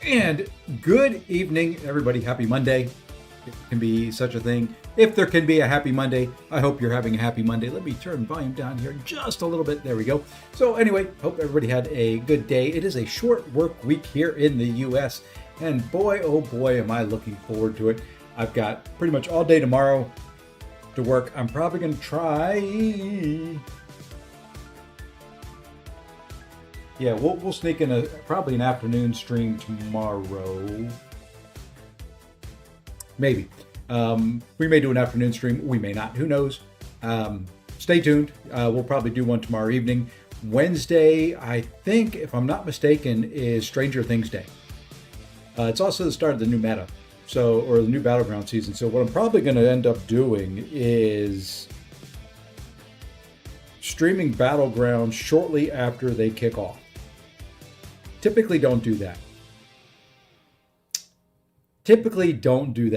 And good evening, everybody. Happy Monday. If it can be such a thing. If there can be a happy Monday, I hope you're having a happy Monday. Let me turn volume down here just a little bit. There we go. So anyway, hope everybody had a good day. It is a short work week here in the U.S. And boy, oh boy, am I looking forward to it. I've got pretty much all day tomorrow to work. I'm probably going to try... Yeah, we'll sneak in probably an afternoon stream tomorrow. Maybe. We may do an afternoon stream. We may not. Who knows? Stay tuned. We'll probably do one tomorrow evening. Wednesday, I think, if I'm not mistaken, is Stranger Things Day. It's also the start of the new meta, or the new Battleground season. So what I'm probably going to end up doing is streaming Battleground shortly after they kick off. Typically don't do that.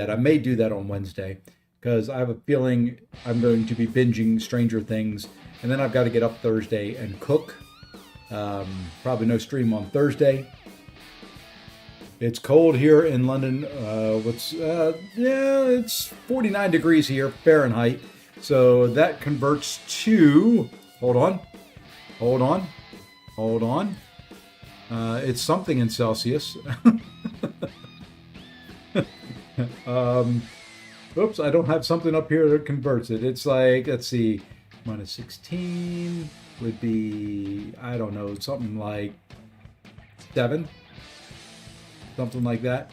I may do that on Wednesday because I have a feeling I'm going to be binging Stranger Things, and then I've got to get up Thursday and cook. Probably no stream on Thursday. It's cold here in London. It's 49 degrees here Fahrenheit. So that converts to, hold on. It's something in Celsius. Oops, I don't have something up here that converts it. It's like, let's see, minus 16 would be, I don't know, something like 7. Something like that.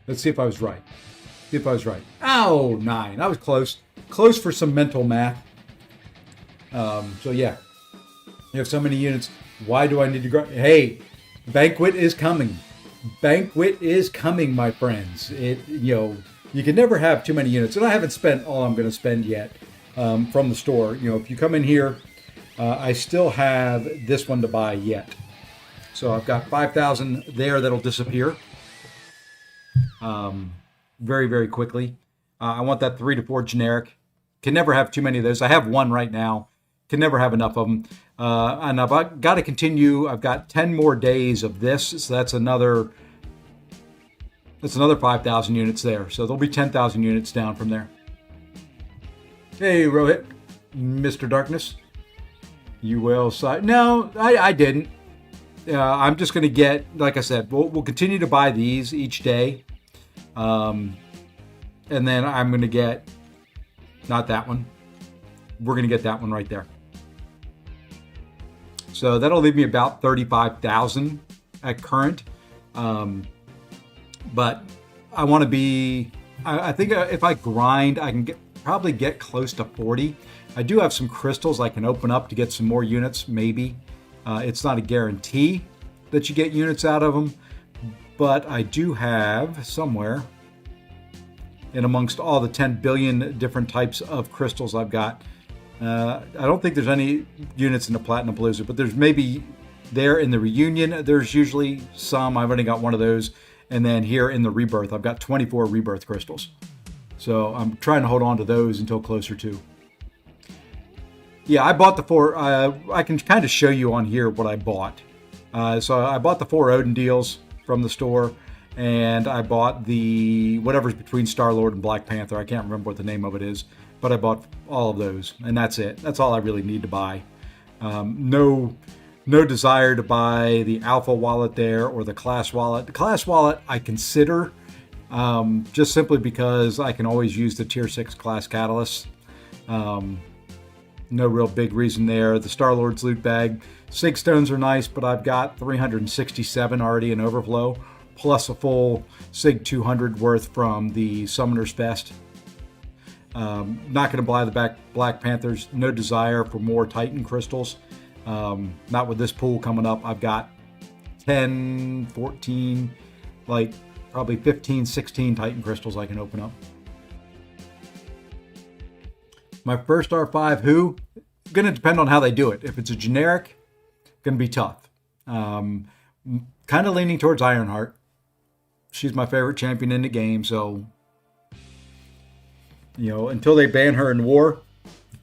Let's see if I was right. Oh, 9. I was close. Close for some mental math. So yeah. You have so many units. Why do I need to grow? Hey, Banquet is coming. My friends. You can never have too many units. And I haven't spent all I'm going to spend yet from the store. If you come in here, I still have this one to buy yet. So I've got 5,000 there that'll disappear very, very quickly. I want that 3 to 4 generic. Can never have too many of those. I have one right now. Can never have enough of them. And I've got to continue. I've got 10 more days of this. So that's another 5,000 units there. So there'll be 10,000 units down from there. Hey, Rohit, Mr. Darkness. You will side. No, I didn't. I'm just going to get, like I said, we'll continue to buy these each day. And then I'm going to get, not that one. We're going to get that one right there. So that'll leave me about 35,000 at current. But I want to be, I think if I grind, I can probably get close to 40. I do have some crystals I can open up to get some more units, maybe. It's not a guarantee that you get units out of them, but I do have somewhere in amongst all the 10 billion different types of crystals I've got. I don't think there's any units in the Platinum Palooza, but there's maybe there in the Reunion. There's usually some. I've only got one of those. And then here in the Rebirth, I've got 24 Rebirth crystals. So I'm trying to hold on to those until closer to. Yeah, I bought the 4. I can kind of show you on here what I bought. So I bought the 4 Odin deals from the store. And I bought the whatever's between Star-Lord and Black Panther. I can't remember what the name of it is. But I bought all of those, and that's it. That's all I really need to buy. No desire to buy the Alpha wallet there or the Class wallet. The Class wallet I consider just simply because I can always use the Tier 6 Class Catalyst. No real big reason there. The Star-Lord's loot bag. Sig Stones are nice, but I've got 367 already in overflow, plus a full Sig 200 worth from the Summoner's Fest. Not going to buy the Black Panthers. No desire for more Titan crystals. Not with this pool coming up. I've got 10, 14, probably 15, 16 Titan crystals I can open up. My first R5, who? Going to depend on how they do it. If it's a generic, going to be tough. Kind of leaning towards Ironheart. She's my favorite champion in the game, so until they ban her in war,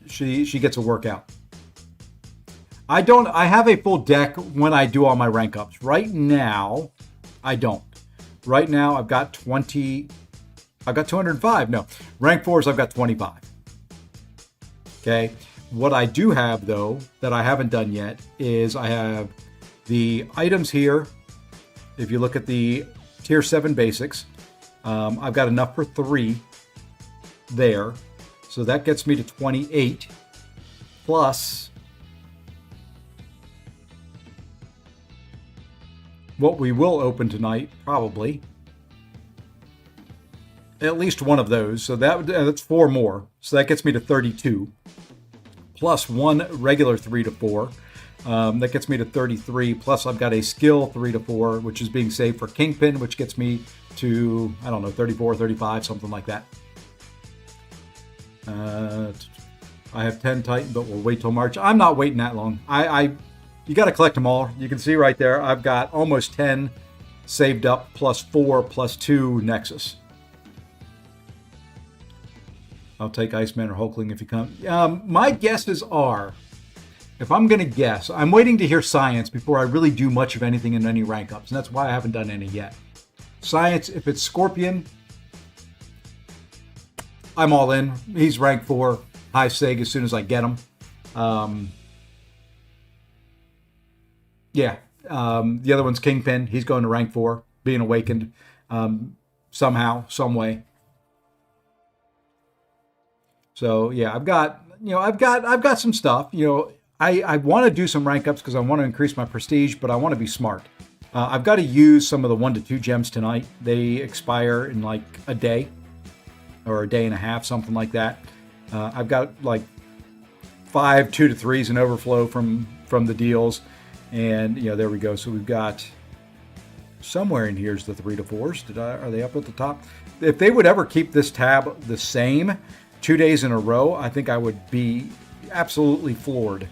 she gets a workout. I have a full deck when I do all my rank ups. Right now, I don't. Right now, I've got 205. No, rank 4s, I've got 25. Okay. What I do have, though, that I haven't done yet is I have the items here. If you look at the tier 7 basics, I've got enough for 3 there. So that gets me to 28. Plus what we will open tonight, probably. At least one of those. So that's 4 more. So that gets me to 32. Plus 1 regular 3 to 4. That gets me to 33. Plus I've got a skill 3 to 4, which is being saved for Kingpin, which gets me to, I don't know, 34, 35, something like that. I have 10 Titan, but we'll wait till March. I'm not waiting that long. You got to collect them all. You can see right there, I've got almost 10 saved up, plus 4, plus 2 Nexus. I'll take Iceman or Hulkling if you come. My guesses are, if I'm going to guess, I'm waiting to hear Science before I really do much of anything in any rank ups, and that's why I haven't done any yet. Science, if it's Scorpion, I'm all in. He's rank 4, high Sig as soon as I get him. The other one's Kingpin. He's going to rank 4, being awakened somehow, some way. So yeah, I've got some stuff. I want to do some rank ups because I want to increase my prestige, but I want to be smart. I've got to use some of the 1 to 2 gems tonight. They expire in like a day or a day and a half, something like that. I've got like 5 2 to 3s in overflow from the deals, and there we go. So we've got somewhere in here's the 3 to 4s. Are they up at the top? If they would ever keep this tab the same 2 days in a row, I think I would be absolutely floored.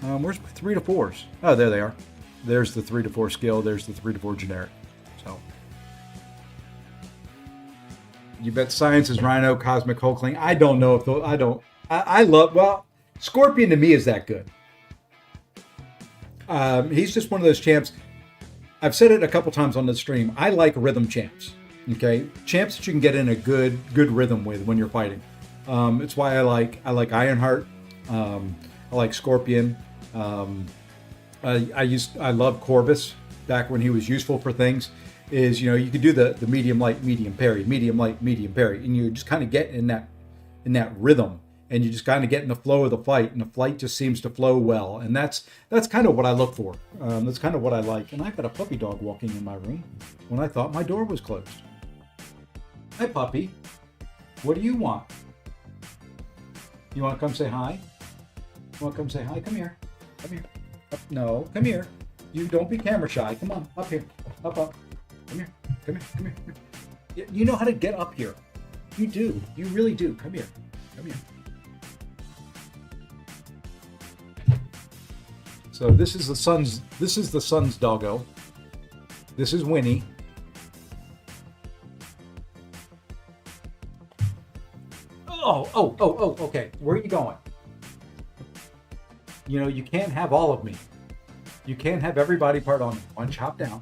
Where's my 3 to 4s? Oh, there they are. There's the 3 to 4 skill. There's the 3 to 4 generic. So you bet Science is Rhino, Cosmic Hulkling. I don't know if I love Scorpion to me is that good. He's just one of those champs. I've said it a couple times on the stream. I like rhythm champs. Okay, champs that you can get in a good rhythm with when you're fighting. It's why I like Ironheart. I like Scorpion. I love Corvus back when he was useful for things. You could do the medium light medium parry, medium light medium parry, and you just kind of get in that rhythm, and you just kind of get in the flow of the fight, and the fight just seems to flow well, and that's kind of what I look for. That's kind of what I like. And I've got a puppy dog walking in my room when I thought my door was closed. Hi, puppy. What do you want? You want to come say hi? You want to come say hi? Come here. Come here. No, come here. You don't be camera shy. Come on, up here. Up. Come here. Come here. Come here. You know how to get up here. You do. You really do. Come here. Come here. So this is the sun's doggo. This is Winnie. Oh, okay. Where are you going? You can't have all of me. You can't have every body part on one chop down.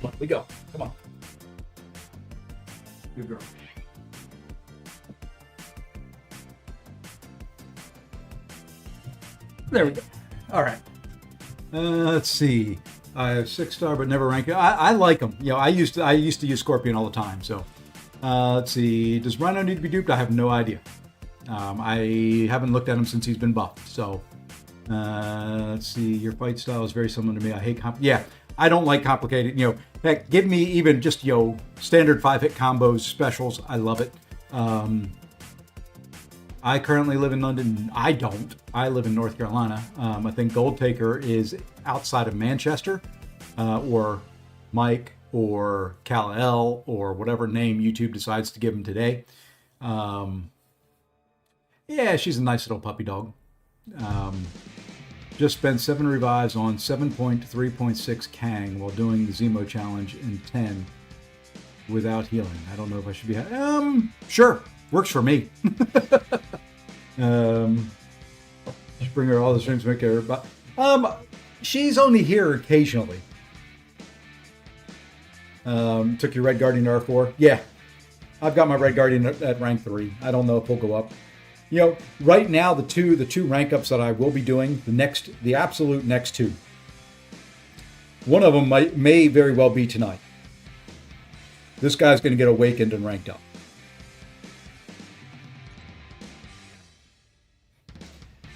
Let me go. Come on. Good girl. There we go. All right. Let's see. I have 6-star, but never rank. I like them. I used to use Scorpion all the time. So let's see. Does Rhino need to be duped? I have no idea. I haven't looked at him since he's been buffed. So let's see. Your fight style is very similar to me. I hate I don't like complicated. Heck, give me even just standard 5-hit combos, specials. I love it. I currently live in London. I don't. I live in North Carolina. I think Gold Taker is outside of Manchester, or Mike, or Kal-El, or whatever name YouTube decides to give him today. Yeah, she's a nice little puppy dog. Just spent 7 revives on 7.3.6 Kang while doing the Zemo challenge in 10 without healing. I don't know if I should be... Sure. Works for me. Just bring her all the streams, make her. But she's only here occasionally. Took your Red Guardian to R4. Yeah, I've got my Red Guardian at rank 3. I don't know if we'll go up. You know, right now the two rank ups that I will be doing, the absolute next two. One of them may very well be tonight. This guy's going to get awakened and ranked up.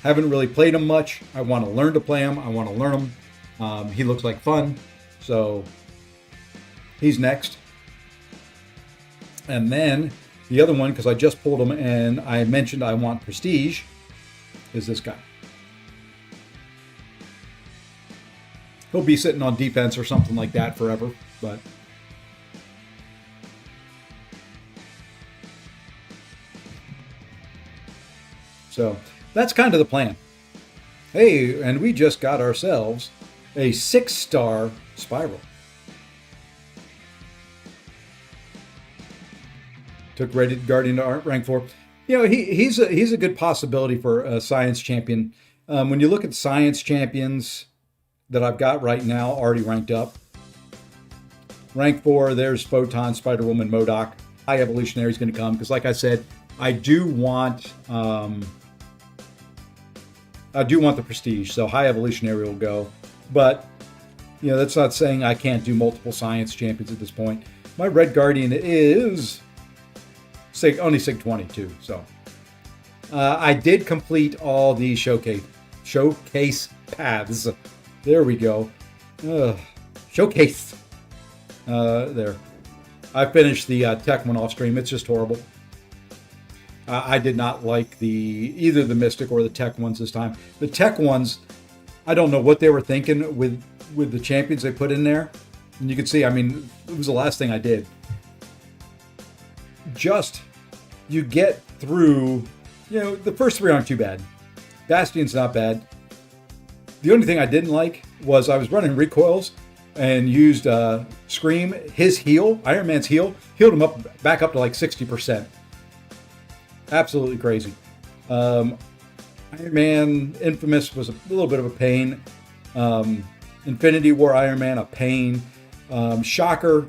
Haven't really played him much. I want to learn to play him. I want to learn him. He looks like fun, so he's next. And then the other one, because I just pulled him and I mentioned I want prestige, is this guy. He'll be sitting on defense or something like that forever, but so that's kind of the plan. Hey, and we just got ourselves a 6-star Spiral. Took Red Guardian to rank 4. You know, he's a good possibility for a Science Champion. When you look at Science Champions that I've got right now already ranked up, rank 4, there's Photon, Spider-Woman, MODOK. High Evolutionary is going to come because, like I said, I do want the prestige, so High Evolutionary will go. But you know, that's not saying I can't do multiple Science Champions at this point. My Red Guardian is only Sig 22, so I did complete all the showcase paths. There we go. Showcase. There. I finished the tech one off stream. It's just horrible. I did not like either the Mystic or the tech ones this time. The tech ones, I don't know what they were thinking with the champions they put in there. And you can see, I mean, it was the last thing I did. You get through, you know, the first 3 aren't too bad. Bastion's not bad. The only thing I didn't like was I was running recoils and used Scream. His heal, Iron Man's healed him back up to like 60%. Absolutely crazy. Iron Man Infamous was a little bit of a pain. Infinity War Iron Man, a pain. Shocker,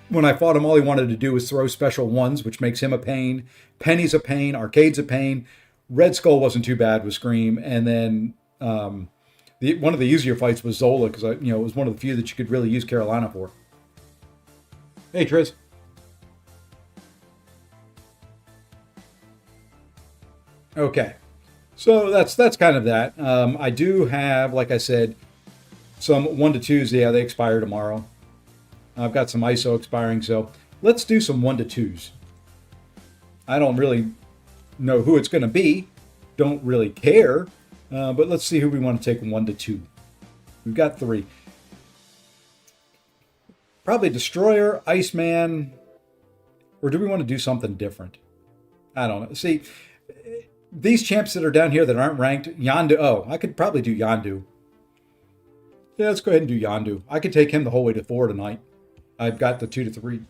when I fought him, all he wanted to do was throw special ones, which makes him a pain. Penny's a pain. Arcade's a pain. Red Skull wasn't too bad with Scream. And then one of the easier fights was Zola, because it was one of the few that you could really use Carolina for. Hey, Triz. Okay, so that's kind of that. I do have, like I said, some 1-2s. Yeah, they expire tomorrow. I've got some ISO expiring, so let's do some 1-2s. I don't really know who it's going to be. Don't really care, but let's see who we want to take 1-2. We've got 3. Probably Destroyer, Iceman, or do we want to do something different? I don't know. See, these champs that are down here that aren't ranked, Yondu. Oh, I could probably do Yondu. Yeah, let's go ahead and do Yondu. I could take him the whole way to 4 tonight. I've got the 2-3.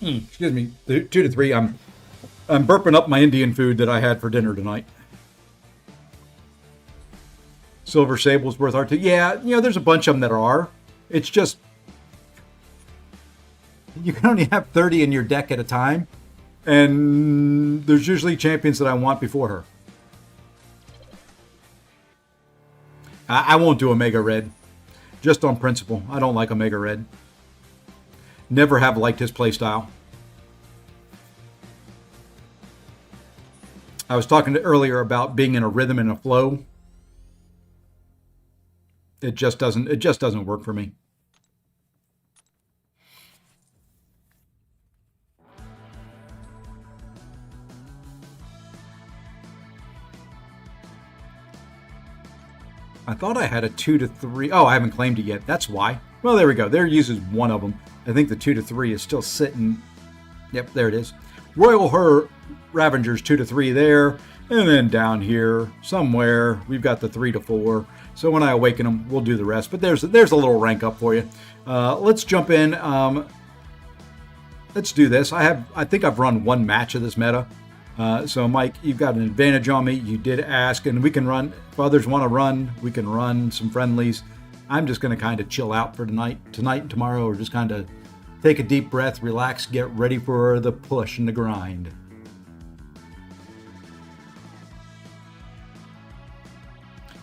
Excuse me, the 2-3. I'm burping up my Indian food that I had for dinner tonight. Silver Sable's worth R2. Yeah, there's a bunch of them that are. It's just you can only have 30 in your deck at a time. And there's usually champions that I want before her. I won't do Omega Red. Just on principle. I don't like Omega Red. Never have liked his playstyle. I was talking earlier about being in a rhythm and a flow. It just doesn't work for me. I thought I had a 2-3. Oh, I haven't claimed it yet. That's why. Well, there we go. There uses one of them. I think the 2-3 is still sitting. Yep, there it is. Royal Ravagers 2-3 there. And then down here somewhere, we've got the 3-4. So when I awaken them, we'll do the rest. But there's a little rank up for you. Let's jump in. Let's do this. I think I've run one match of this meta. So, Mike, you've got an advantage on me. You did ask, and we can run. If others want to run, we can run some friendlies. I'm just going to kind of chill out for tonight and tomorrow, or just kind of take a deep breath, relax, get ready for the push and the grind.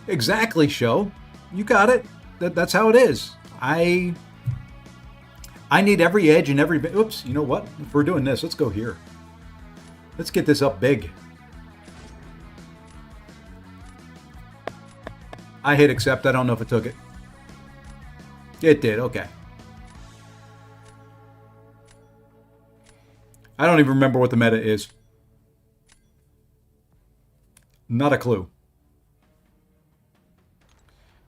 Exactly, show. You got it. That's how it is. I need every edge and every... Oops, you know what? If we're doing this, let's go here. Let's get this up big. I hit accept. I don't know if it took it. It did. Okay. I don't even remember what the meta is. Not a clue.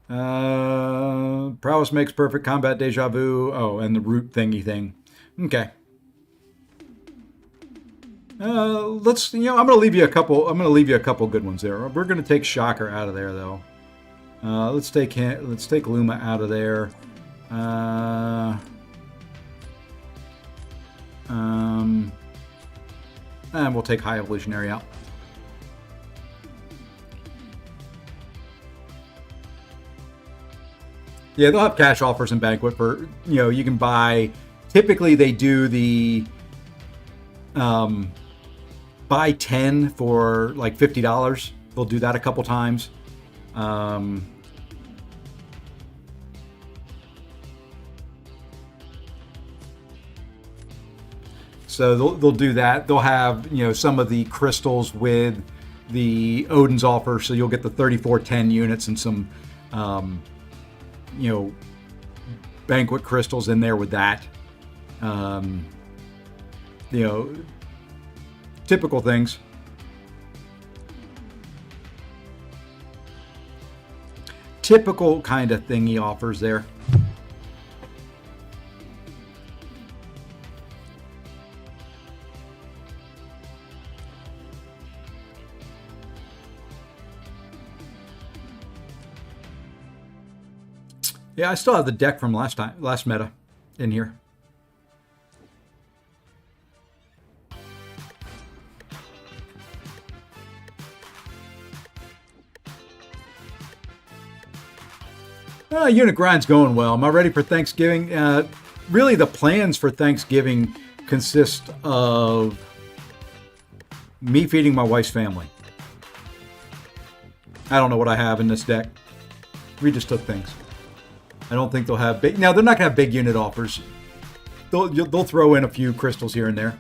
Prowess makes perfect, combat deja vu. Oh, and the root thingy thing. Okay. Let's. I'm gonna leave you a couple. I'm gonna leave you a couple good ones there. We're gonna take Shocker out of there though. Let's take Luma out of there. And we'll take High Evolutionary out. Yeah, they'll have cash offers in Banquet for, you can buy, typically they do the buy 10 for like $50. They'll do that a couple times. So they'll do that. They'll have, some of the crystals with the Odin's offer, so you'll get the 3410 units and some Banquet crystals in there with that. Typical things. Typical kind of thing he offers there. Yeah, I still have the deck from last meta in here. Unit grind's going well. Am I ready for Thanksgiving? Really, the plans for Thanksgiving consist of me feeding my wife's family. I don't know what I have in this deck. We just took things. I don't think they'll have big... Now, they're not going to have big unit offers. They'll throw in a few crystals here and there.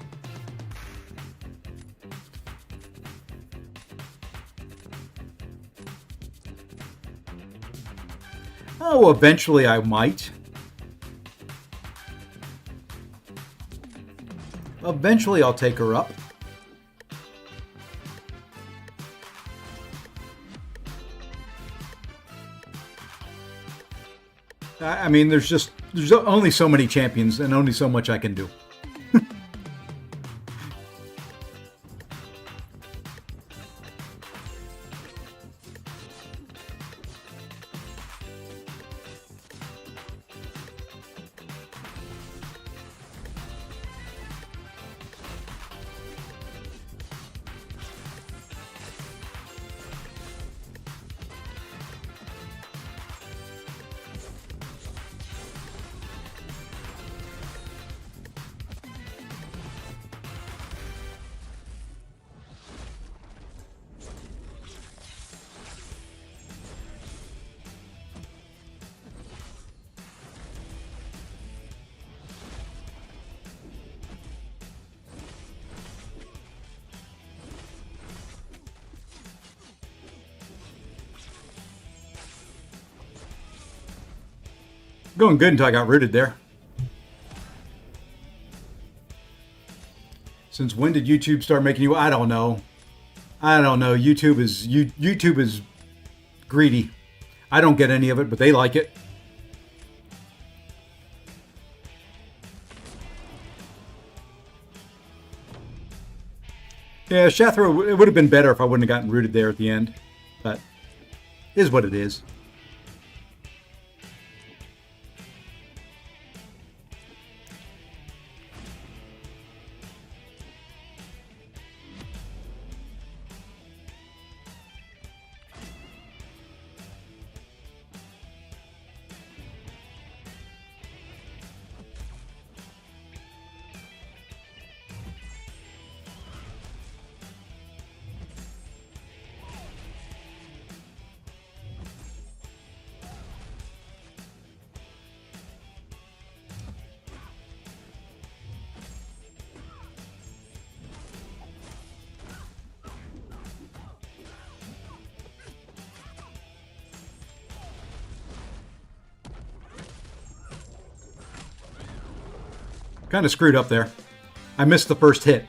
Oh, eventually I might. Eventually I'll take her up. I mean, there's only so many champions and only so much I can do. Going good until I got rooted there. Since when did YouTube start making you? I don't know. YouTube is greedy. I don't get any of it, but they like it. Yeah, Shathra, it would have been better if I wouldn't have gotten rooted there at the end, but it is what it is. Kind of screwed up there. I missed the first hit.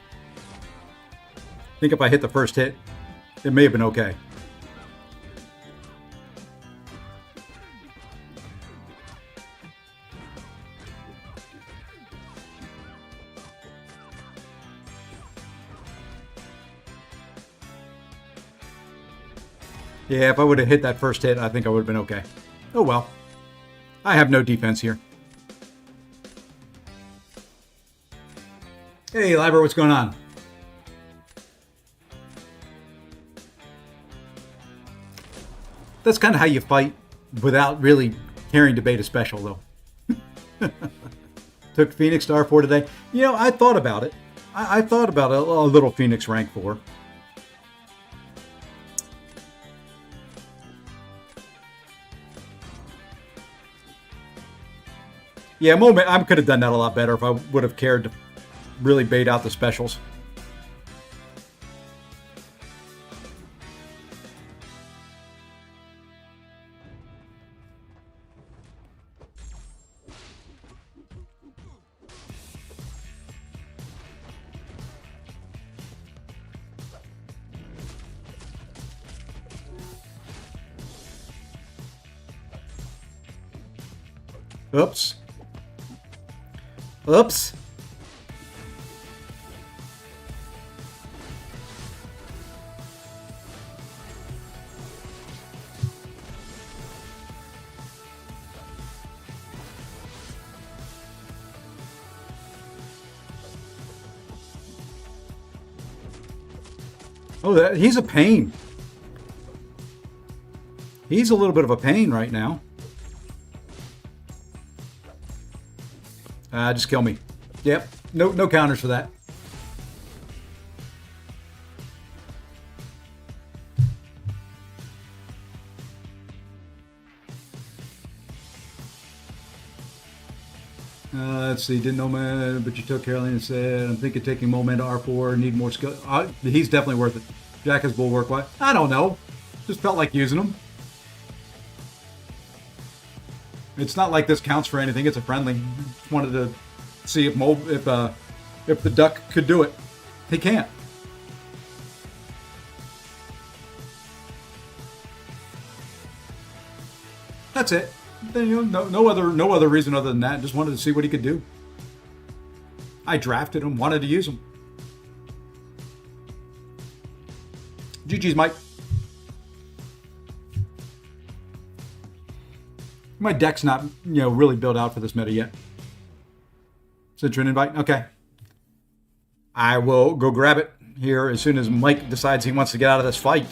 I think if I hit the first hit, it may have been okay. Yeah, if I would have hit that first hit, I think I would have been okay. Oh well. I have no defense here. Hey, Liber, what's going on? That's kind of how you fight without really caring to bait a special, though. Took Phoenix to R4 today. You know, I thought about it. I thought about a little Phoenix rank 4. Yeah, moment. I could have done that a lot better if I would have cared to really bait out the specials. Oops. Oops. Oh, he's a pain. He's a little bit of a pain right now. Just kill me. Yep. No counters for that. Let's see. Didn't know man, but you took Caroline and said, I'm thinking taking Moment to R4. Need more skill. He's definitely worth it. Jack has Bulwark. Why? I don't know. Just felt like using him. It's not like this counts for anything. It's a friendly. Just wanted to see if the duck could do it. He can't. That's it. No other reason other than that. Just wanted to see what he could do. I drafted him. Wanted to use him. GG's, Mike. My deck's not, really built out for this meta yet. Sent you an invite? Okay. I will go grab it here as soon as Mike decides he wants to get out of this fight.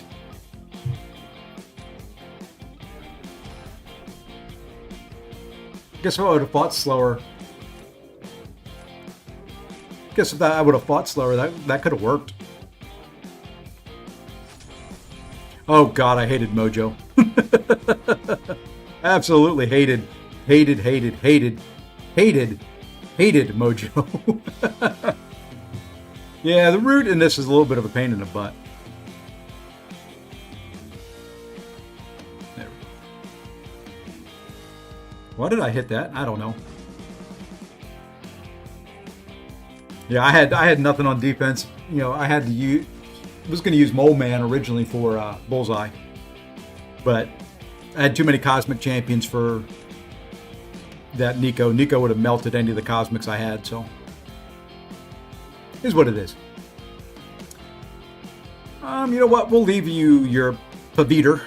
Guess if I would have fought slower. Guess if I would have fought slower, that could have worked. Oh God, I hated Mojo. Absolutely hated Mojo. Yeah, the root in this is a little bit of a pain in the butt. There we go. Why did I hit that? I don't know. Yeah, I had nothing on defense. I had to use. Was going to use Mole Man originally for Bullseye, but I had too many Cosmic Champions for that Nico. Nico would have melted any of the Cosmics I had, so is what it is. You know what? We'll leave you your Paviter.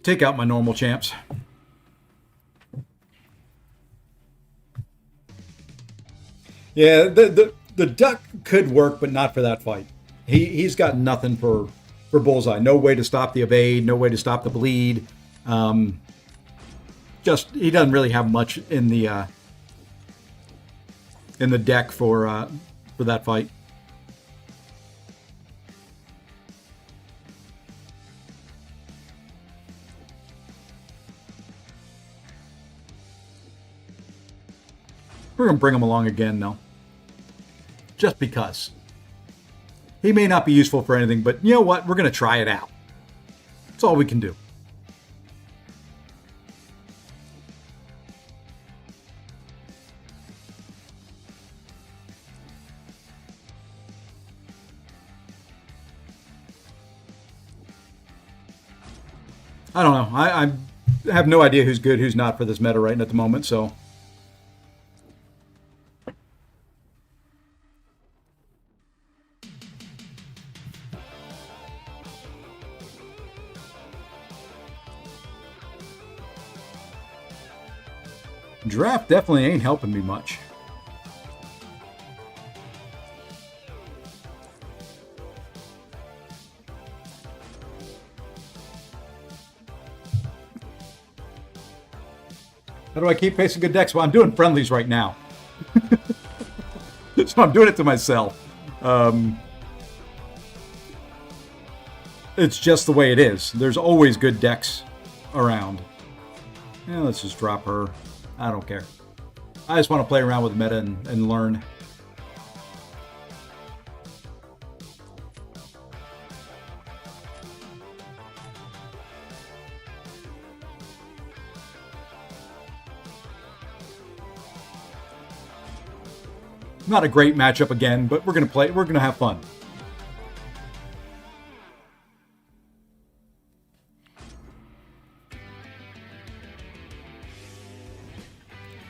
Take out my normal champs. Yeah, the duck could work, but not for that fight. He's got nothing for Bullseye. No way to stop the evade. No way to stop the bleed. Just he doesn't really have much in the deck for that fight. We're gonna bring him along again, though. Just because. He may not be useful for anything, but you know what? We're going to try it out. That's all we can do. I don't know. I have no idea who's good, who's not for this meta right at the moment, so... Draft definitely ain't helping me much. How do I keep facing good decks? Well, I'm doing friendlies right now. So I'm doing it to myself. It's just the way it is. There's always good decks around. Yeah, let's just drop her. I don't care. I just want to play around with meta and learn. Not a great matchup again, but we're gonna play. We're gonna have fun.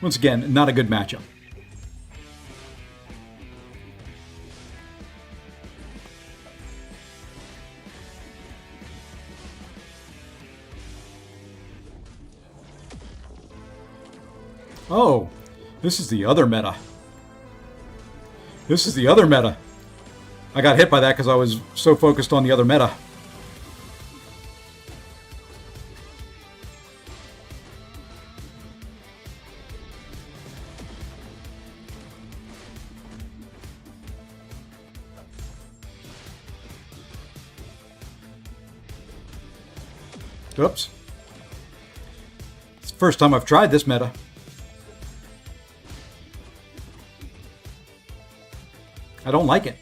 Once again, not a good matchup. Oh, this is the other meta. This is the other meta. I got hit by that because I was so focused on the other meta. Oops. It's the first time I've tried this meta. I don't like it.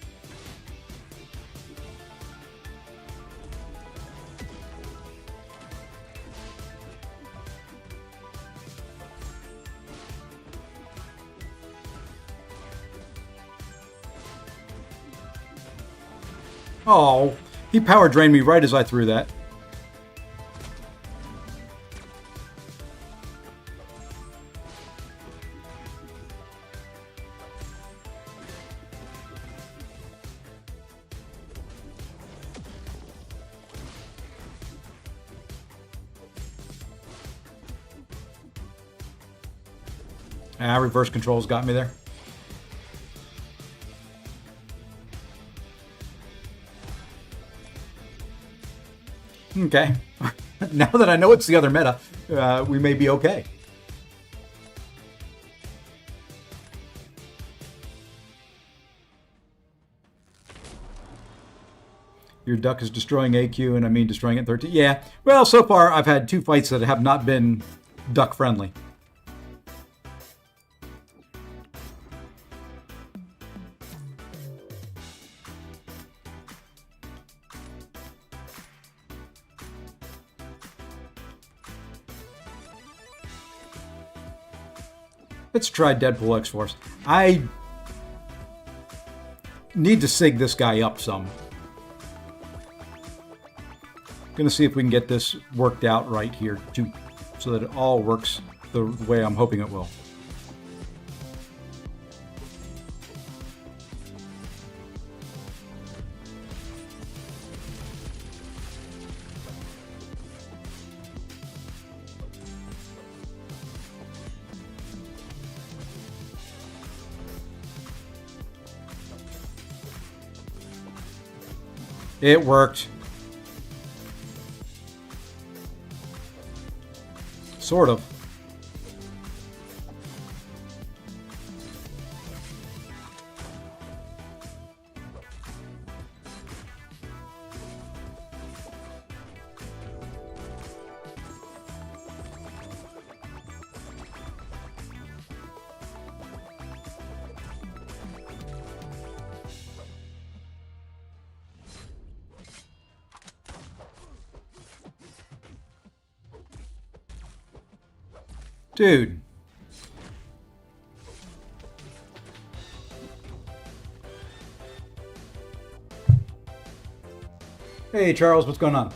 Oh, he power drained me right as I threw that. Reverse controls got me there. Okay. Now that I know it's the other meta, we may be okay. Your duck is destroying AQ, and I mean destroying it 13. Yeah. Well, so far I've had 2 fights that have not been duck friendly. Let's try Deadpool X-Force. I need to sig this guy up some. Gonna see if we can get this worked out right here too, so that it all works the way I'm hoping it will. It worked. Sort of. Dude. Hey, Charles, what's going on?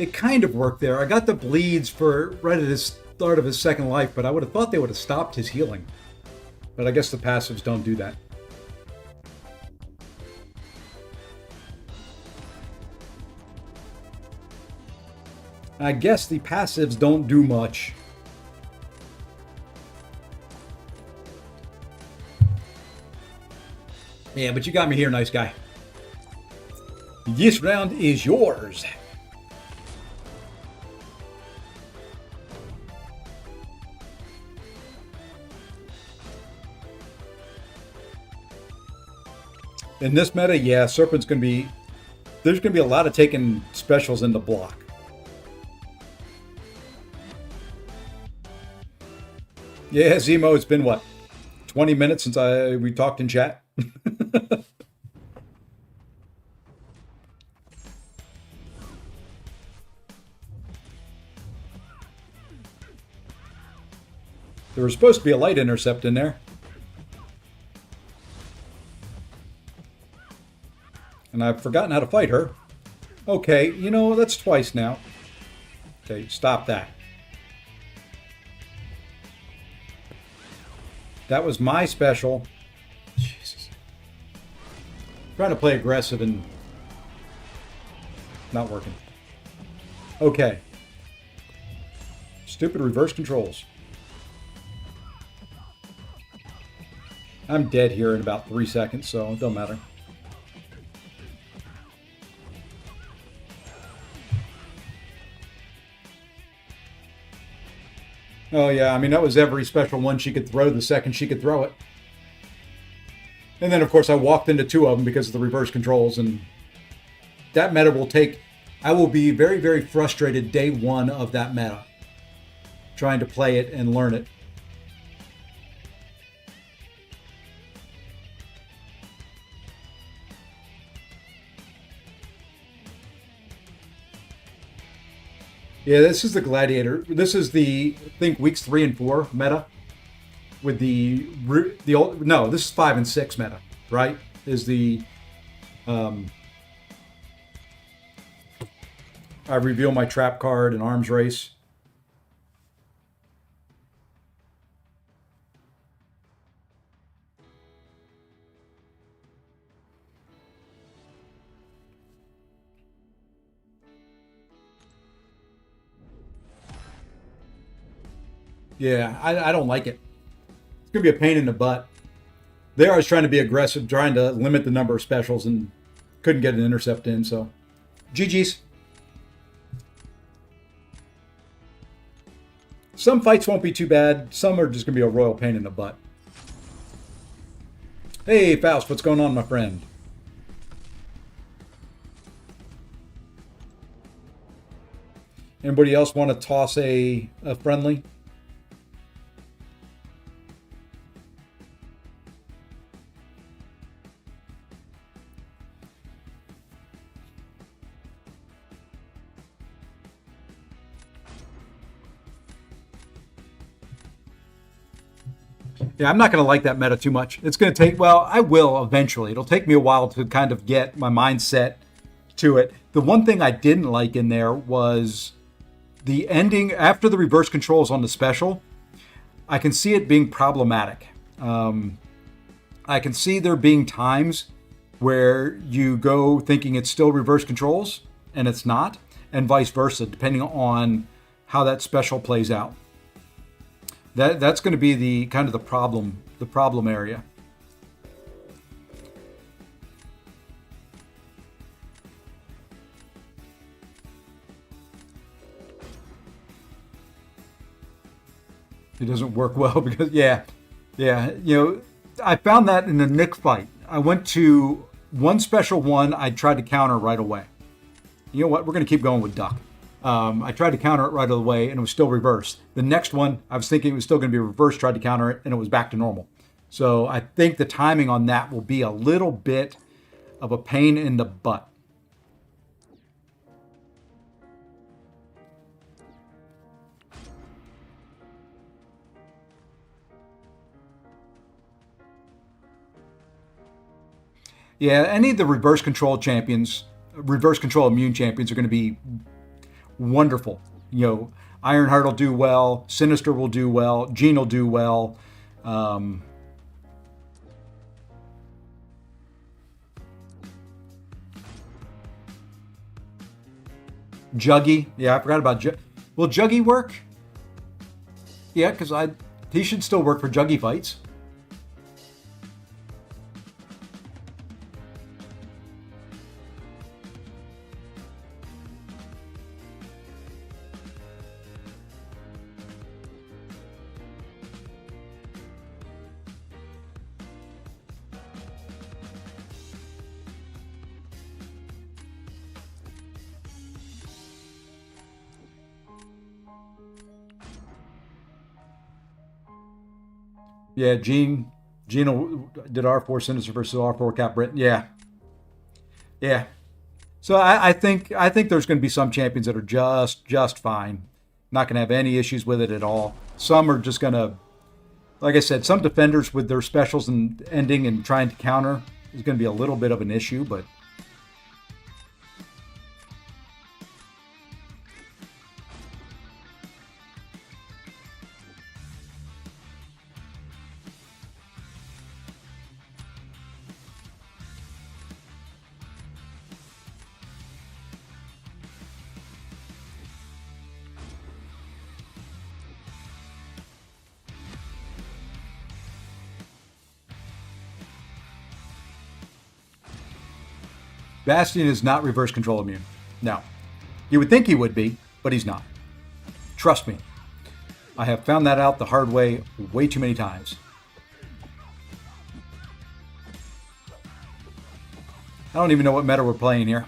it kind of worked there. I got the bleeds for right at his start of his second life, but I would have thought they would have stopped his healing. But I guess the passives don't do that. I guess the passives don't do much. Yeah, but you got me here, nice guy. This round is yours. In this meta, yeah, Serpent's going to be... There's going to be a lot of taking specials into block. Yeah, Zemo, it's been what? 20 minutes since we talked in chat? There was supposed to be a light intercept in there. And I've forgotten how to fight her. Okay, you know, that's twice now. Okay, stop that. That was my special. Jesus. Trying to play aggressive and not working. Okay. Stupid reverse controls. I'm dead here in about 3 seconds, so it don't matter. Oh yeah, I mean, that was every special one she could throw the second she could throw it. And then, of course, I walked into 2 of them because of the reverse controls, and that meta will take... I will be very, very frustrated day 1 of that meta, trying to play it and learn it. Yeah, this is the Gladiator. This is the, I think, weeks 3 and 4 meta. With the old, no, this is 5 and 6 meta, right? Is the I reveal my trap card in arms race. Yeah, I don't like it. It's going to be a pain in the butt. There I was trying to be aggressive, trying to limit the number of specials, and couldn't get an intercept in, so GG's. Some fights won't be too bad. Some are just going to be a royal pain in the butt. Hey, Faust, what's going on, my friend? Anybody else want to toss a friendly? Yeah, I'm not going to like that meta too much. It's going to take, well, I will eventually. It'll take me a while to kind of get my mindset to it. The one thing I didn't like in there was the ending after the reverse controls on the special. I can see it being problematic. I can see there being times where you go thinking it's still reverse controls and it's not, and vice versa, depending on how that special plays out. That's going to be the kind of the problem area. It doesn't work well because you know, I found that in the Nick fight. I went to one special one. I tried to counter right away. You know what? We're going to keep going with Duck. I tried to counter it right away, and it was still reversed. The next one, I was thinking it was still going to be reversed, tried to counter it, and it was back to normal. So I think the timing on that will be a little bit of a pain in the butt. Yeah, any of the reverse control champions, reverse control immune champions are going to be wonderful. Ironheart will do well. Sinister will do well. Gene will do well. Juggy. Yeah, I forgot about Will Juggy work? Yeah, because he should still work for Juggy fights. Yeah, Gene did R4 Sinister versus R4 Cap Britain. Yeah, yeah. So I think there's going to be some champions that are just fine, not going to have any issues with it at all. Some are just going to, like I said, some defenders with their specials and ending and trying to counter is going to be a little bit of an issue, but. Bastion is not reverse control immune. No. You would think he would be, but he's not. Trust me. I have found that out the hard way too many times. I don't even know what meta we're playing here.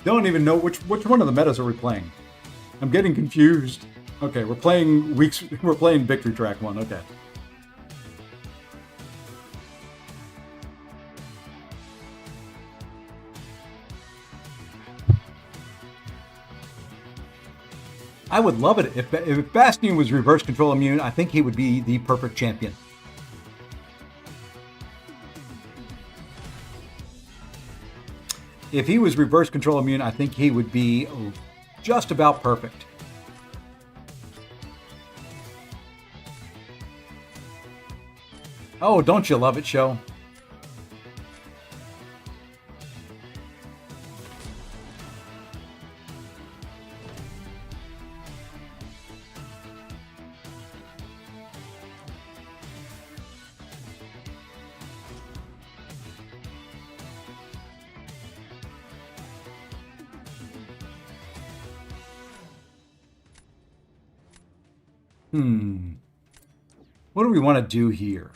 Don't even know which one of the metas are we playing. I'm getting confused. Okay, we're playing Victory Track 1. Okay. I would love it if Bastion was reverse control immune. I think he would be the perfect champion. If he was reverse control immune, I think he would be just about perfect. Oh, don't you love it, show? What do we want to do here?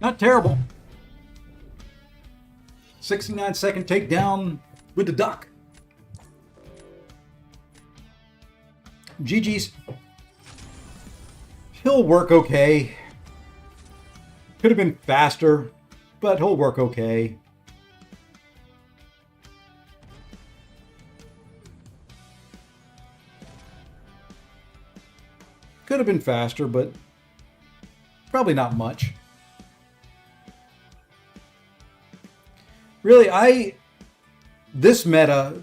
Not terrible. 69-second takedown with the duck. GG's. He'll work okay. Could have been faster, but he'll work okay. Could have been faster, but probably not much. Really, this meta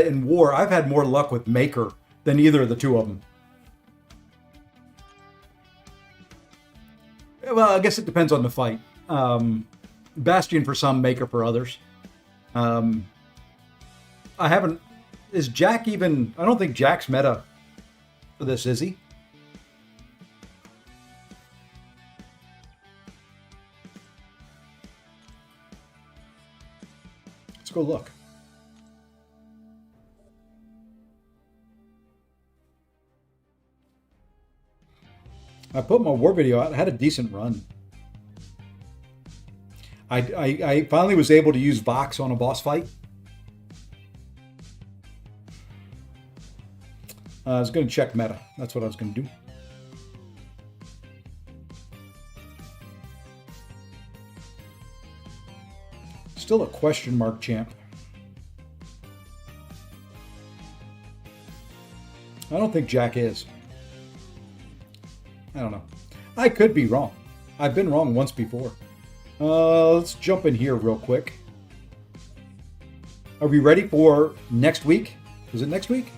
in War, I've had more luck with Maker than either of the two of them. Well, I guess it depends on the fight. Bastion for some, Maker for others. Is Jack even, I don't think Jack's meta for this, is he? Let's go look. I put my war video out. I had a decent run. I finally was able to use Vox on a boss fight. I was going to check meta. That's what I was going to do. Still a question mark champ. I don't think Jack is. I don't know. I could be wrong. I've been wrong once before. Let's jump in here real quick. Are we ready for next week? Is it next week?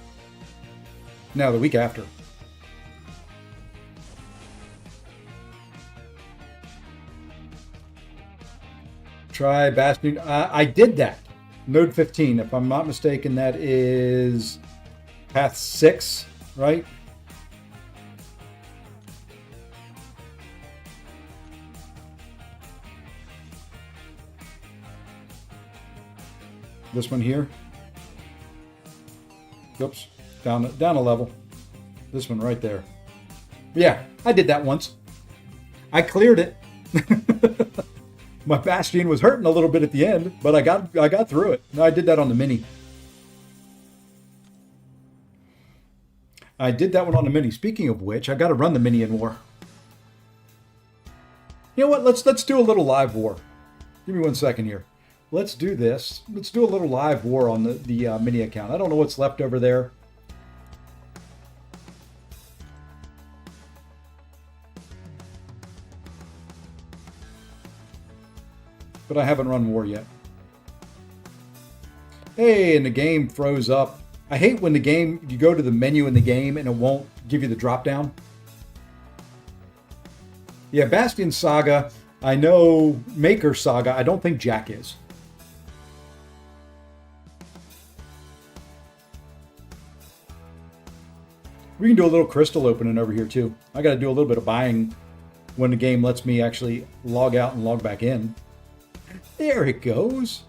No, the week after. Try Bastion. I did that. Node 15. If I'm not mistaken, that is path 6, right? This one here. Oops, down a level. This one right there. Yeah, I did that once. I cleared it. My Bastion was hurting a little bit at the end, but I got through it. No, I did that on the mini. I did that one on the mini. Speaking of which, I got to run the mini in War. You know what? Let's do a little live War. Give me 1 second here. Let's do this. Let's do a little live War on the mini account. I don't know what's left over there. But I haven't run War yet. Hey, and the game froze up. I hate when you go to the menu in the game and it won't give you the drop down. Yeah, Bastion Saga. I know Maker Saga. I don't think Jack is. We can do a little crystal opening over here too. I got to do a little bit of buying when the game lets me actually log out and log back in. There it goes.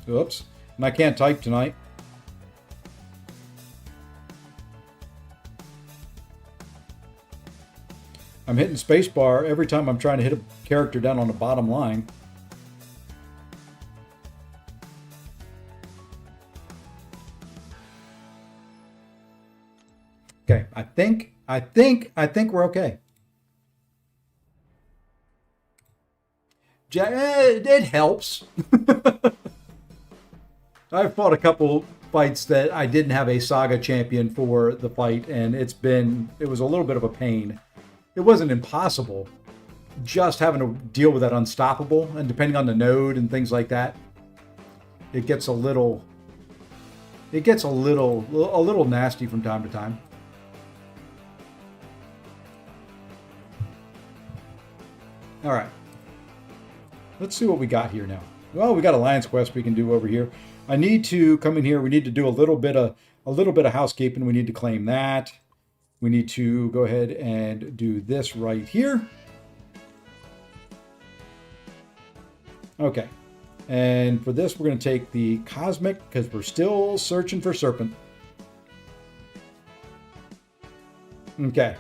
Oops. And I can't type tonight. I'm hitting spacebar every time I'm trying to hit a character down on the bottom line. Okay, I think we're okay. It helps. I've fought a couple fights that I didn't have a Saga champion for the fight, and it was a little bit of a pain. It wasn't impossible, just having to deal with that unstoppable, and depending on the node and things like that, it gets a little nasty from time to time. All right, let's see what we got here now. Well, we got Alliance Quest we can do over here. I need to come in here. We need to do a little bit of housekeeping. We need to claim that. We need to go ahead and do this right here. Okay, and for this, we're going to take the Cosmic because we're still searching for Serpent. Okay.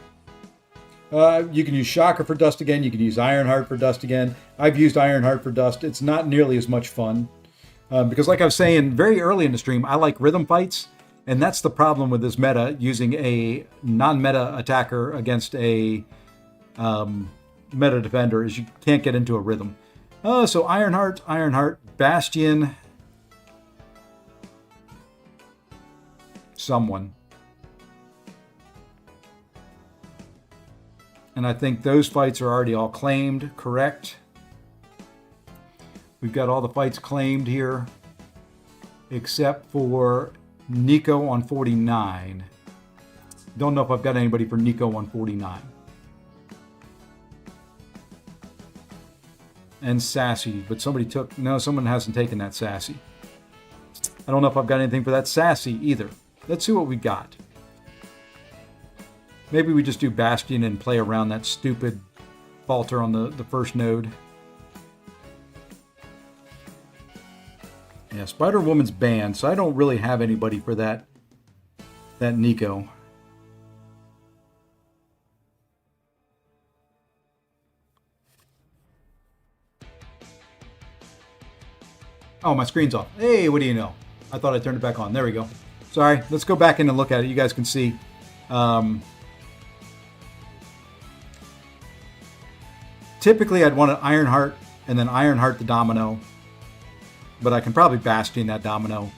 You can use Shocker for dust again. You can use Ironheart for dust again. I've used Ironheart for dust. It's not nearly as much fun because, like I was saying very early in the stream, I like rhythm fights, and that's the problem with this meta, using a non-meta attacker against a meta defender, is you can't get into a rhythm. Oh, so Ironheart, Bastion, someone. And I think those fights are already all claimed, correct? We've got all the fights claimed here, except for Nico on 49. Don't know if I've got anybody for Nico on 49. And Sassy, but someone hasn't taken that Sassy. I don't know if I've got anything for that Sassy either. Let's see what we got. Maybe we just do Bastion and play around that stupid falter on the first node. Yeah, Spider-Woman's banned, so I don't really have anybody for that Nico. Oh, my screen's off. Hey, what do you know? I thought I turned it back on. There we go. Sorry, let's go back in and look at it. You guys can see. Typically, I'd want an Ironheart and then Ironheart the Domino. But I can probably Bastion that Domino.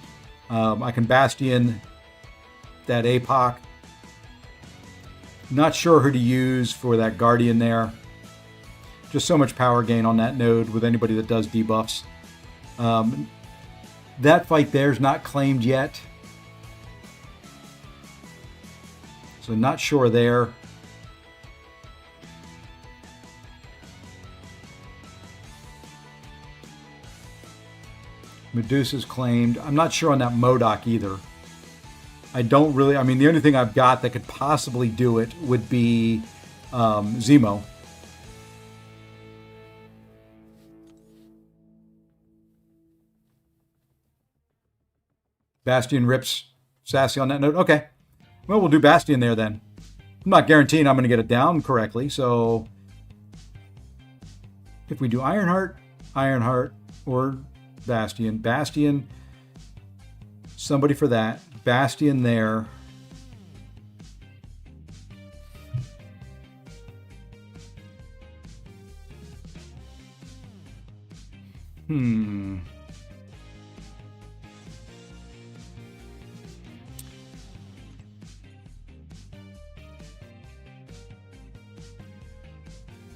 I can Bastion that APOC. Not sure who to use for that Guardian there. Just so much power gain on that node with anybody that does debuffs. That fight there is not claimed yet. So not sure there. Medusa's claimed. I'm not sure on that MODOK either. The only thing I've got that could possibly do it would be Zemo. Bastion rips Sassy on that note. Okay. Well, we'll do Bastion there then. I'm not guaranteeing I'm going to get it down correctly, so if we do Ironheart, or Bastion, somebody for that. Bastion there.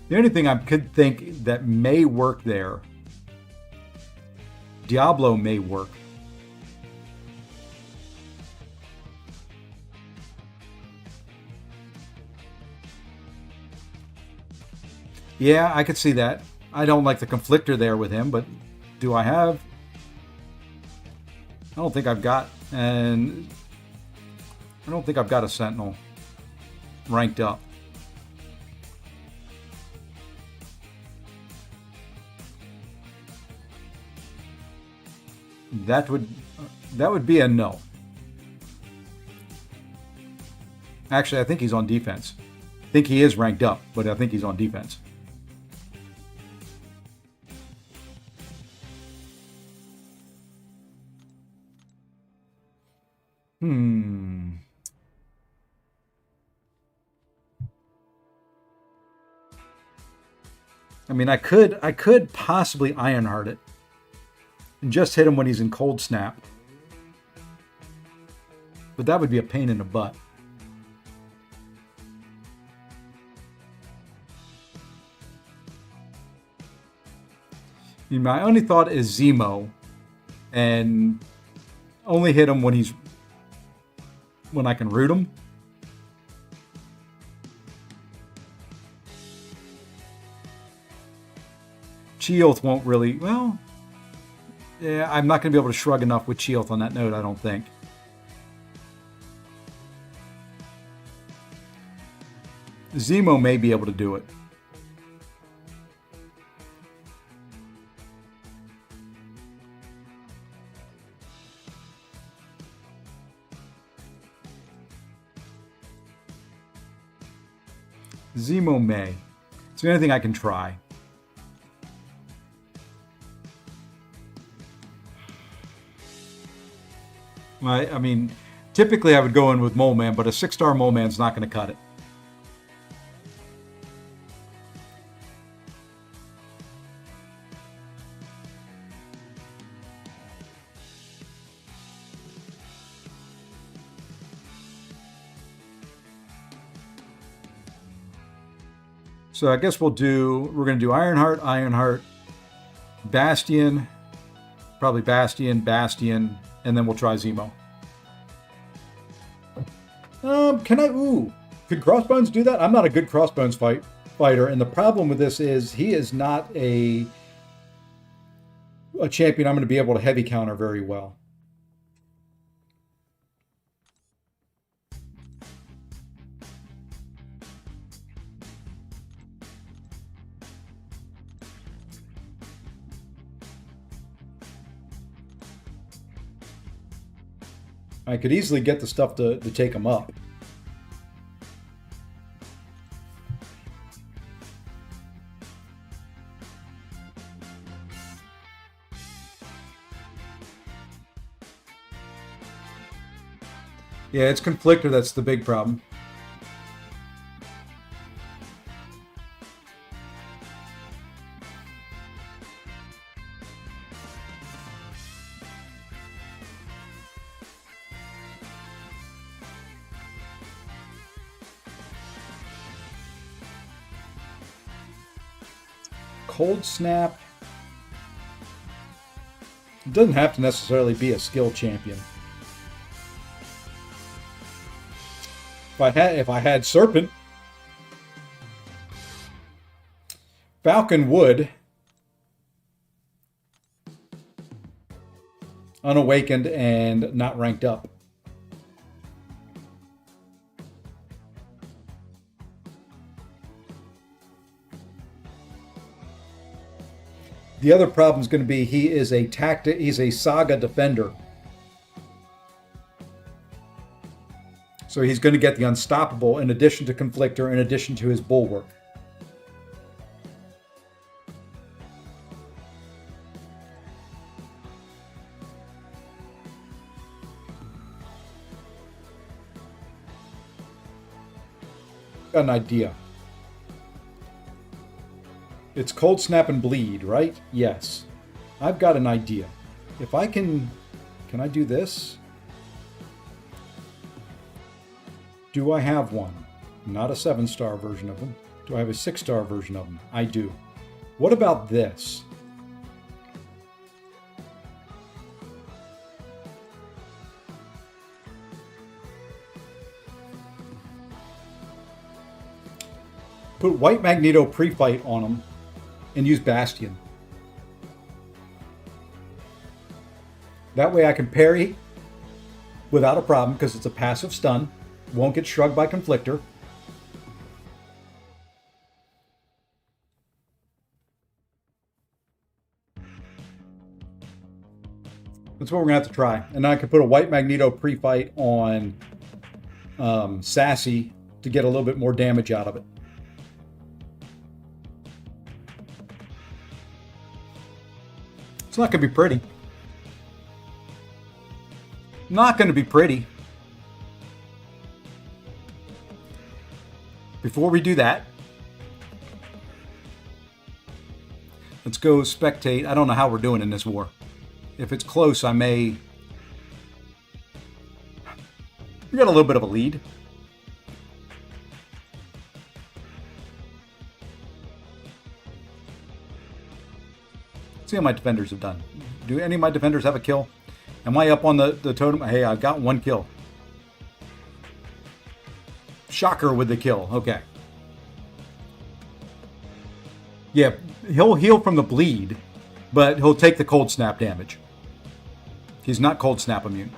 The only thing I could think that may work there, Diablo may work. Yeah, I could see that. I don't like the Conflictor there with him, but do I have? I don't think I've got a Sentinel ranked up. That would be a no. Actually, I think he's on defense. I think he is ranked up, but I think he's on defense. I mean, I could possibly Ironheart it and just hit him when he's in Cold Snap. But that would be a pain in the butt. I mean, my only thought is Zemo, and only hit him when I can root him. Chioth won't really, well, yeah, I'm not going to be able to shrug enough with Chioth on that note, I don't think. Zemo may be able to do it. Zemo May. It's the only thing I can try. I mean, typically I would go in with Mole Man, but a 6-star Mole Man's not going to cut it. So I guess we're going to do Ironheart, Bastion, probably Bastion, and then we'll try Zemo. Could Crossbones do that? I'm not a good Crossbones fighter, and the problem with this is he is not a champion I'm going to be able to heavy counter very well. I could easily get the stuff to take him up. Yeah, it's Conflictor that's the big problem. Cold Snap. It doesn't have to necessarily be a skill champion. If I had Serpent, Falcon would. Unawakened and not ranked up. The other problem is going to be he's a Saga defender. So he's going to get the Unstoppable in addition to Conflictor, in addition to his Bulwark. Got an idea. It's Cold Snap and Bleed, right? Yes. I've got an idea. If I can I do this? Do I have one? Not a 7-star version of them. Do I have a 6-star version of them? I do. What about this? Put White Magneto pre-fight on him and use Bastion. That way I can parry without a problem because it's a passive stun. Won't get shrugged by Conflictor. That's what we're going to have to try. And I can put a White Magneto pre-fight on Sassy to get a little bit more damage out of it. It's not going to be pretty. Not going to be pretty. Before we do that, let's go spectate. I don't know how we're doing in this war. If it's close, I may... We got a little bit of a lead. See how my defenders have done. Do any of my defenders have a kill? Am I up on the totem? Hey, I've got one kill. Shocker with the kill. Okay. Yeah, he'll heal from the bleed, but he'll take the cold snap damage. He's not cold snap immune.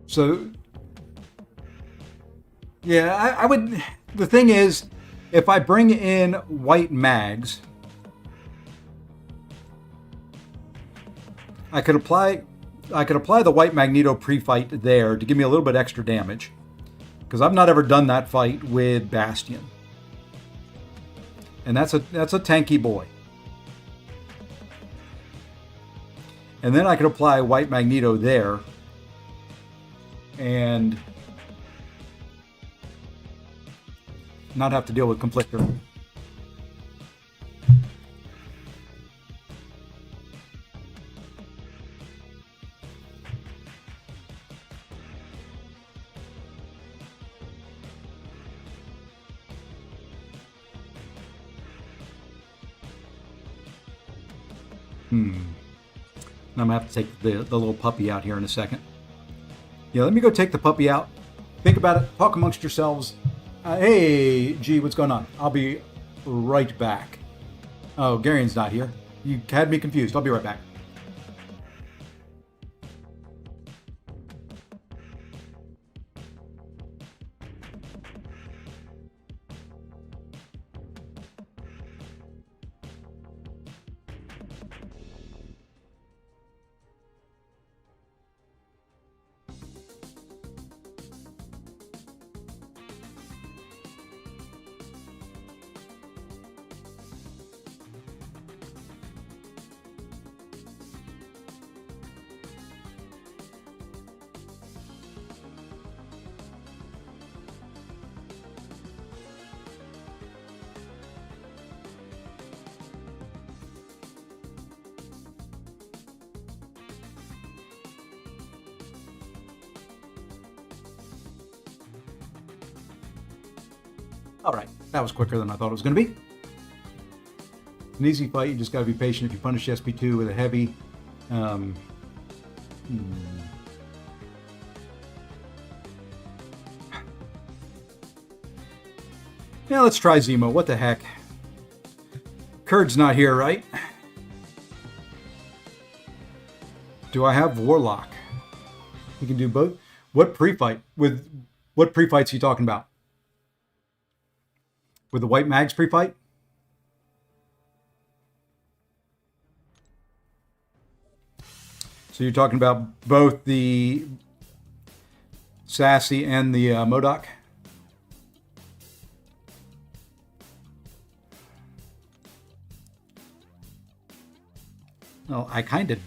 So, yeah, I would... The thing is, if I bring in white mags, I could apply the white Magneto pre-fight there to give me a little bit extra damage, because I've not ever done that fight with Bastion, and that's a tanky boy. And then I could apply white Magneto there, and not have to deal with Conflictor. I'm going to have to take the little puppy out here in a second. Yeah, let me go take the puppy out. Think about it. Talk amongst yourselves. Hey, G, what's going on? I'll be right back. Oh, Garion's not here. You had me confused. I'll be right back. All right, that was quicker than I thought it was going to be. An easy fight. You just got to be patient. If you punish SP2 with a heavy, yeah, let's try Zemo. What the heck? Kurd's not here, right? Do I have Warlock? We can do both. What pre-fight? With what pre-fights are you talking about? With the White Mags pre-fight? So you're talking about both the Sassy and the MODOK? Well, I kind of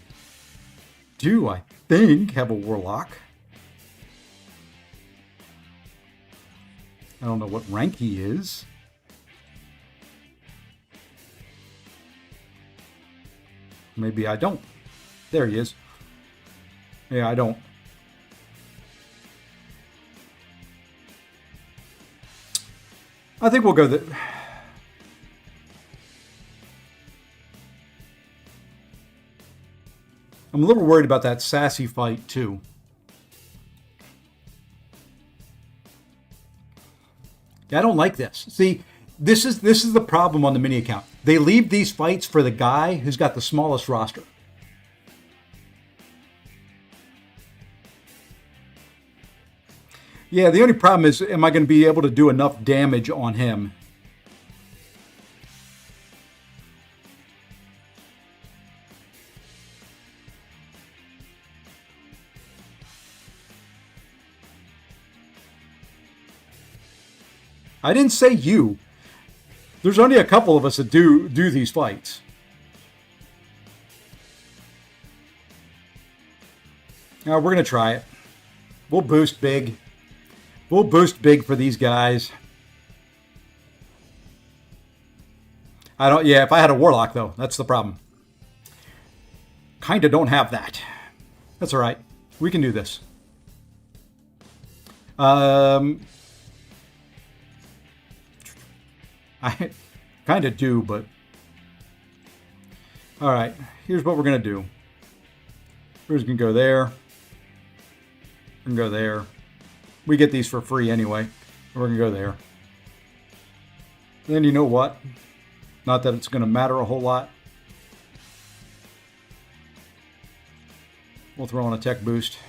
do, I think, have a Warlock. I don't know what rank he is. Maybe I don't. There he is. Yeah, I don't. I think we'll go the... I'm a little worried about that Sassy fight, too. Yeah, I don't like this. See, this is the problem on the mini account. They leave these fights for the guy who's got the smallest roster. Yeah, the only problem is, am I going to be able to do enough damage on him? I didn't say you. There's only a couple of us that do these fights. Now we're going to try it. We'll boost big. We'll boost big for these guys. Yeah, if I had a Warlock, though, that's the problem. Kind of don't have that. That's all right. We can do this. I kind of do, but... All right, here's what we're going to do. We're just going to go there. We're going to go there. We get these for free anyway. We're going to go there. Then you know what? Not that it's going to matter a whole lot. We'll throw on a tech boost.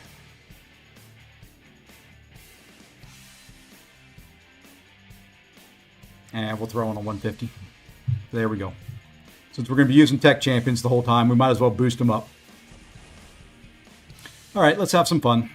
And we'll throw on a 150. There we go. Since we're going to be using tech champions the whole time, we might as well boost them up. All right, let's have some fun.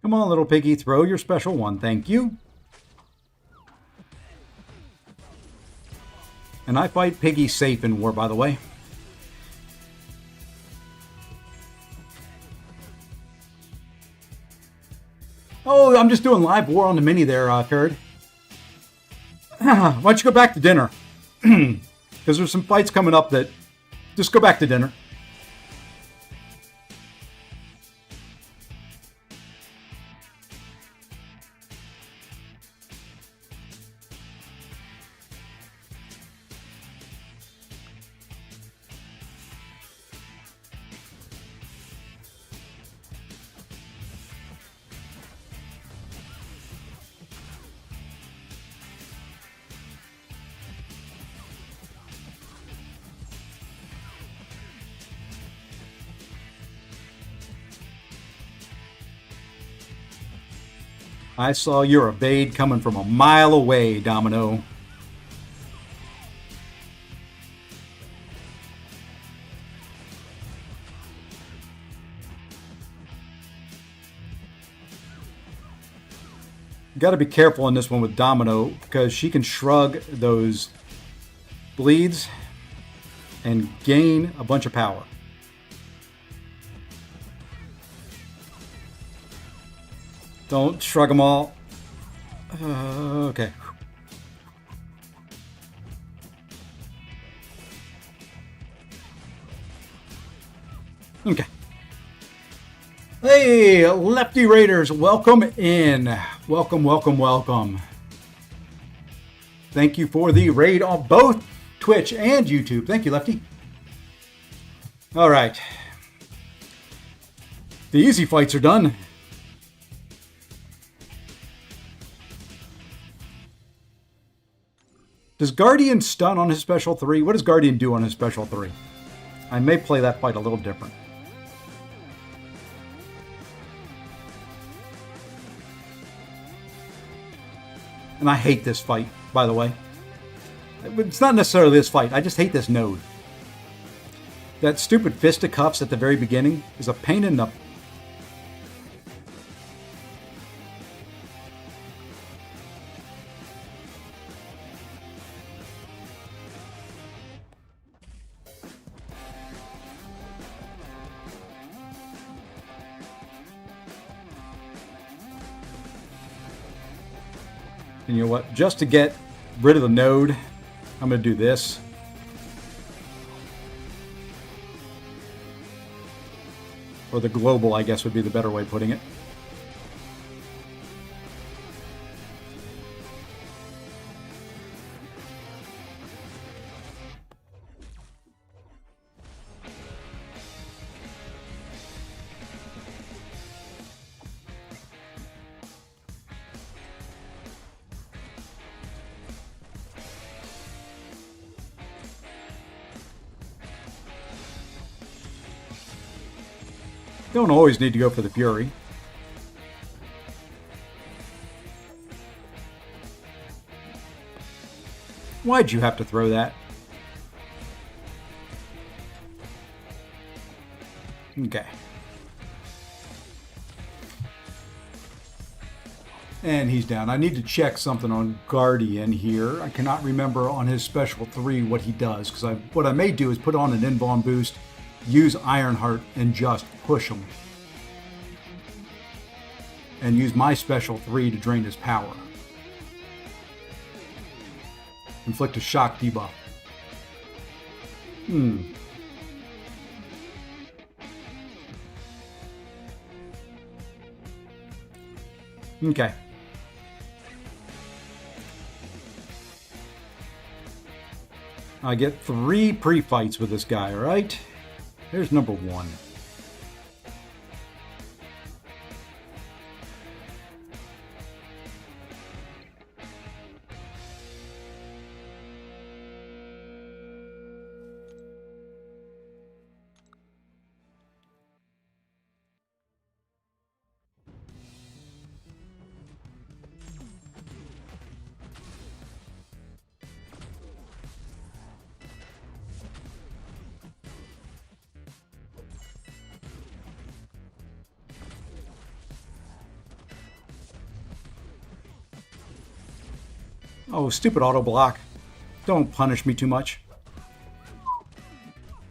Come on, little piggy, throw your special one. Thank you. And I fight Piggy safe in war, by the way. Oh, I'm just doing live war on the mini there, Curd. Why don't you go back to dinner? Because there's some fights coming up that... Just go back to dinner. I saw your evade coming from a mile away, Domino. You got to be careful in this one with Domino because she can shrug those bleeds and gain a bunch of power. Don't shrug them all. Okay. Okay. Hey, Lefty Raiders, welcome in. Welcome, welcome, welcome. Thank you for the raid on both Twitch and YouTube. Thank you, Lefty. All right. The easy fights are done. Does Guardian stun on his special 3? What does Guardian do on his special 3? I may play that fight a little different. And I hate this fight, by the way. It's not necessarily this fight. I just hate this node. That stupid fisticuffs at the very beginning is a pain in the... And you know what? Just to get rid of the node, I'm going to do this. Or the global, I guess, would be the better way of putting it. Don't always need to go for the Fury. Why'd you have to throw that? Okay. And he's down. I need to check something on Guardian here. I cannot remember on his special 3 what he does. Because what I may do is put on an invuln boost, use Ironheart, and just push him. And use my special 3 to drain his power. Inflict a shock debuff. Okay. I get 3 pre-fights with this guy, right? Here's number 1. Oh, stupid auto block. Don't punish me too much.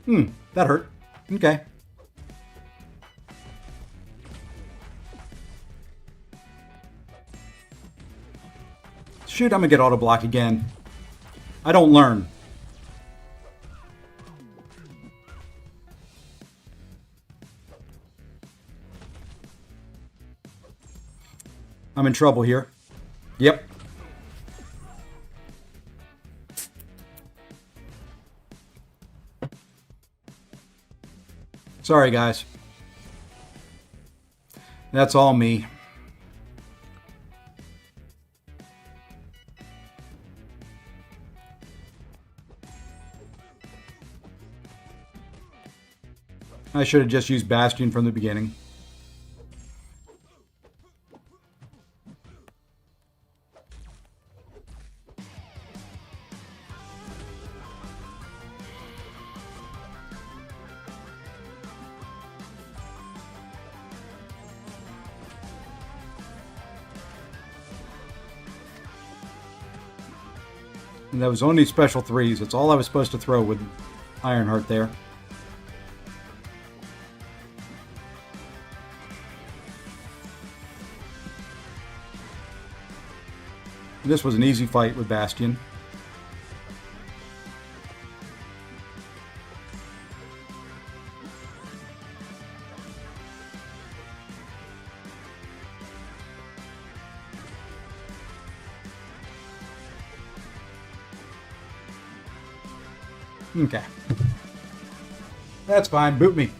That hurt. Okay. Shoot, I'm gonna get auto block again. I don't learn. I'm in trouble here. Yep. Sorry, guys. That's all me. I should have just used Bastion from the beginning. And that was only special 3s. That's all I was supposed to throw with Ironheart there. This was an easy fight with Bastion. Okay. That's fine. Boot me.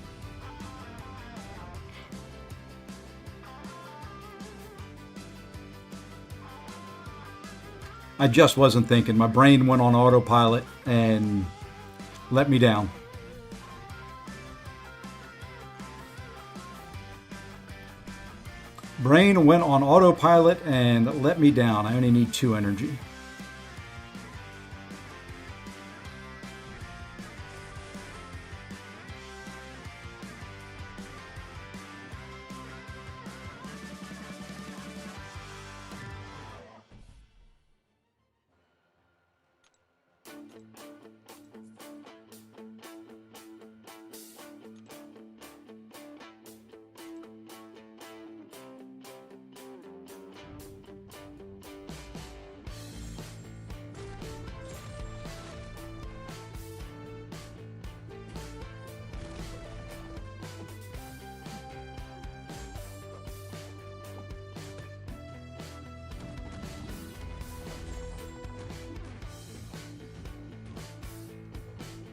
I just wasn't thinking. My brain went on autopilot and let me down. Brain went on autopilot and let me down. I only need 2 energy.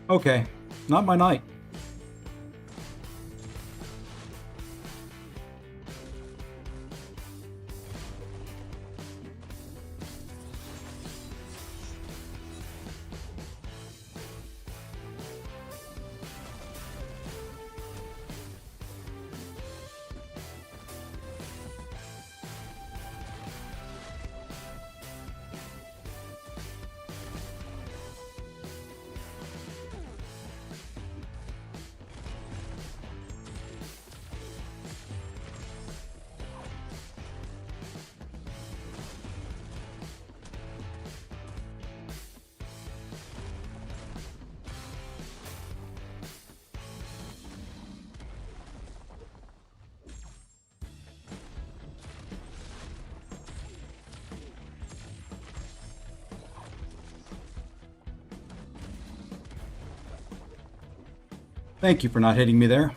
Okay, not my night. Thank you for not hitting me there.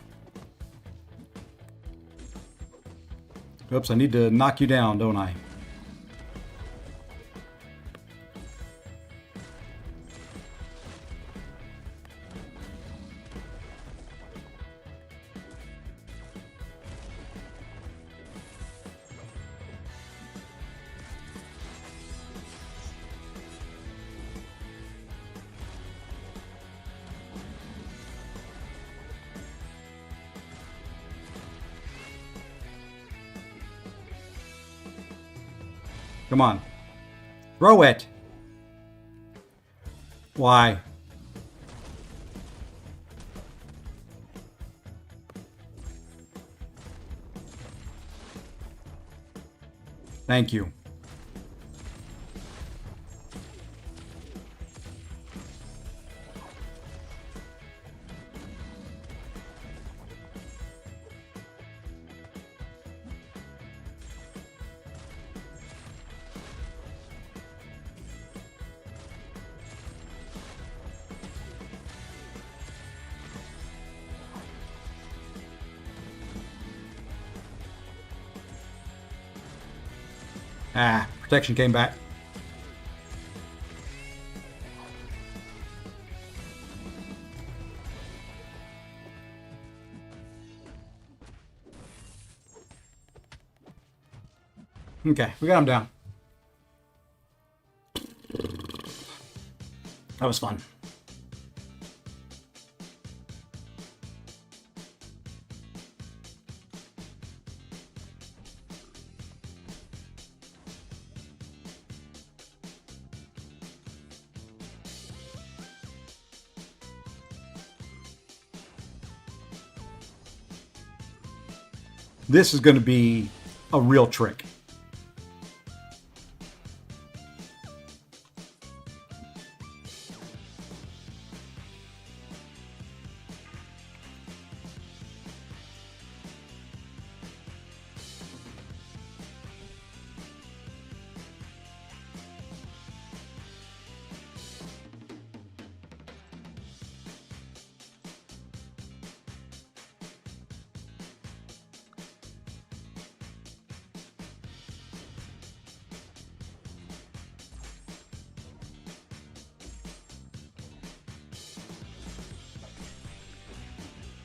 Oops, I need to knock you down, don't I? Come on. Throw it. Why? Thank you. Ah, protection came back. Okay, we got him down. That was fun. This is going to be a real trick.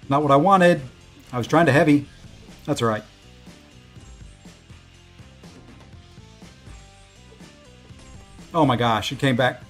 Not what I wanted. I was trying to heavy. That's all right. Oh my gosh, it came back.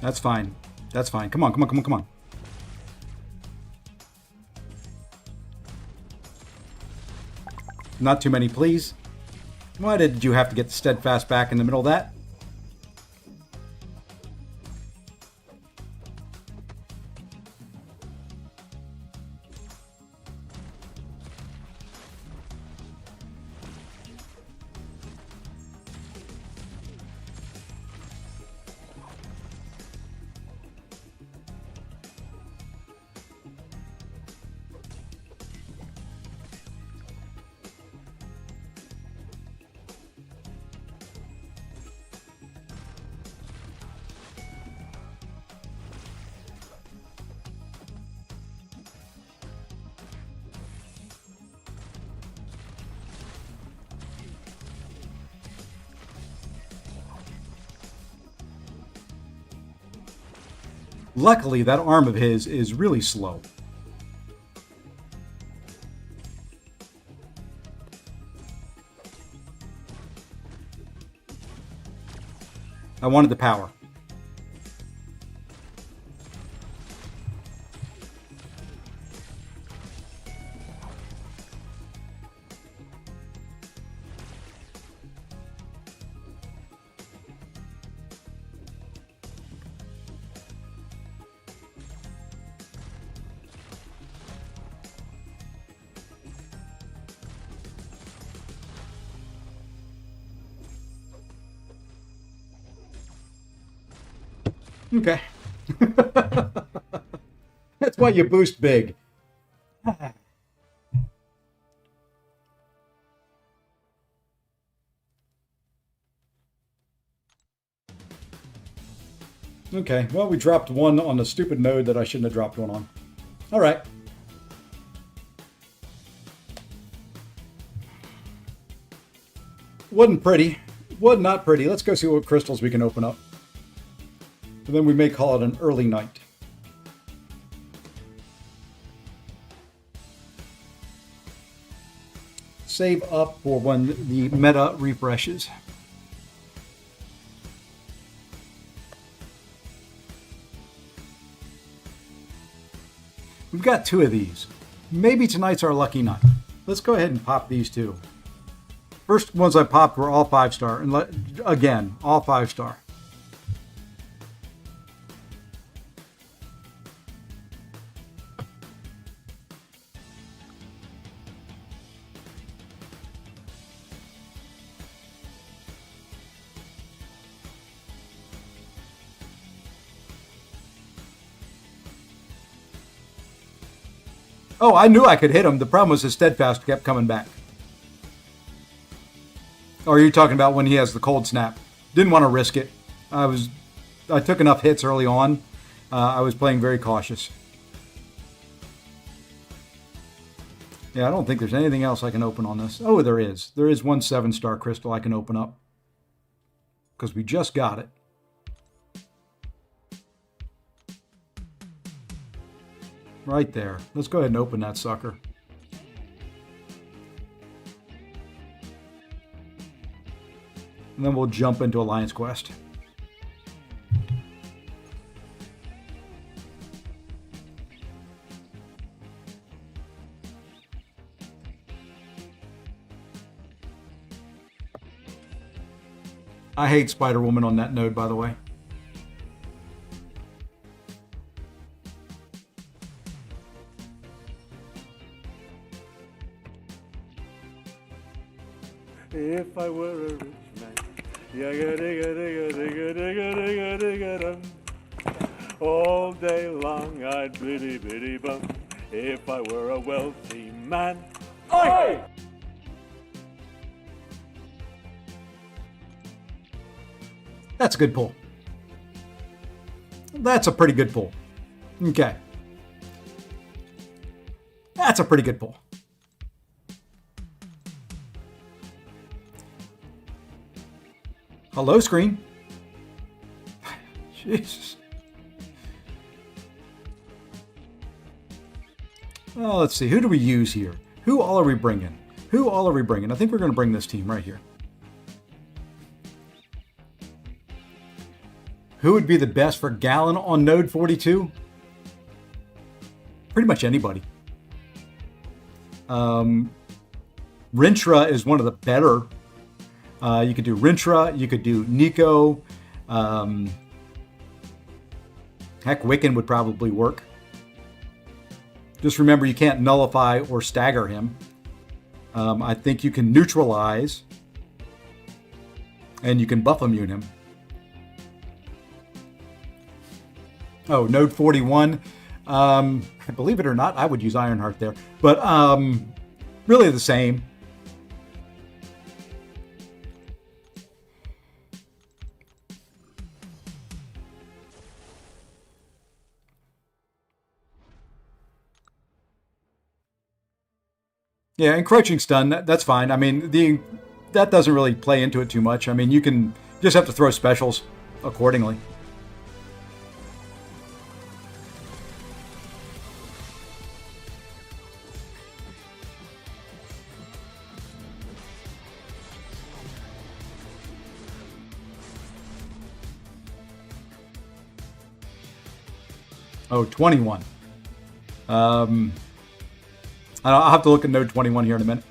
That's fine. That's fine. Come on, come on, come on, come on. Not too many, please. Why did you have to get steadfast back in the middle of that? Luckily, that arm of his is really slow. I wanted the power. Okay. That's why you boost big. Okay, well, we dropped one on a stupid node that I shouldn't have dropped one on. All right. Wasn't pretty. Was not pretty. Let's go see what crystals we can open up. And then we may call it an early night. Save up for when the meta refreshes. We've got 2 of these. Maybe tonight's our lucky night. Let's go ahead and pop these 2. First ones I popped were all 5-star. And again, all 5-star. Oh, I knew I could hit him. The problem was his steadfast kept coming back. Or are you talking about when he has the cold snap? Didn't want to risk it. I took enough hits early on. I was playing very cautious. Yeah, I don't think there's anything else I can open on this. Oh, there is. There is one 7-star crystal I can open up. Because we just got it. Right there. Let's go ahead and open that sucker. And then we'll jump into Alliance Quest. I hate Spider-Woman on that node, by the way. If I were a rich man, all day long I'd biddy biddy bum. If I were a wealthy man, oi! That's a good pull. That's a pretty good pull. Okay. That's a pretty good pull. Hello, screen. Jesus. Well, let's see. Who do we use here? Who all are we bringing? Who all are we bringing? I think we're going to bring this team right here. Who would be the best for Gallon on node 42? Pretty much anybody. Rintra is one of the better. You could do Rintra. You could do Nico. Heck, Wiccan would probably work. Just remember, you can't nullify or stagger him. I think you can neutralize. And you can buff immune him. Oh, node 41. Believe it or not, I would use Ironheart there. But really the same. Yeah, encroaching stun, that's fine. I mean, that doesn't really play into it too much. I mean, you can just have to throw specials accordingly. Oh, 21. I'll have to look at node 21 here in a minute.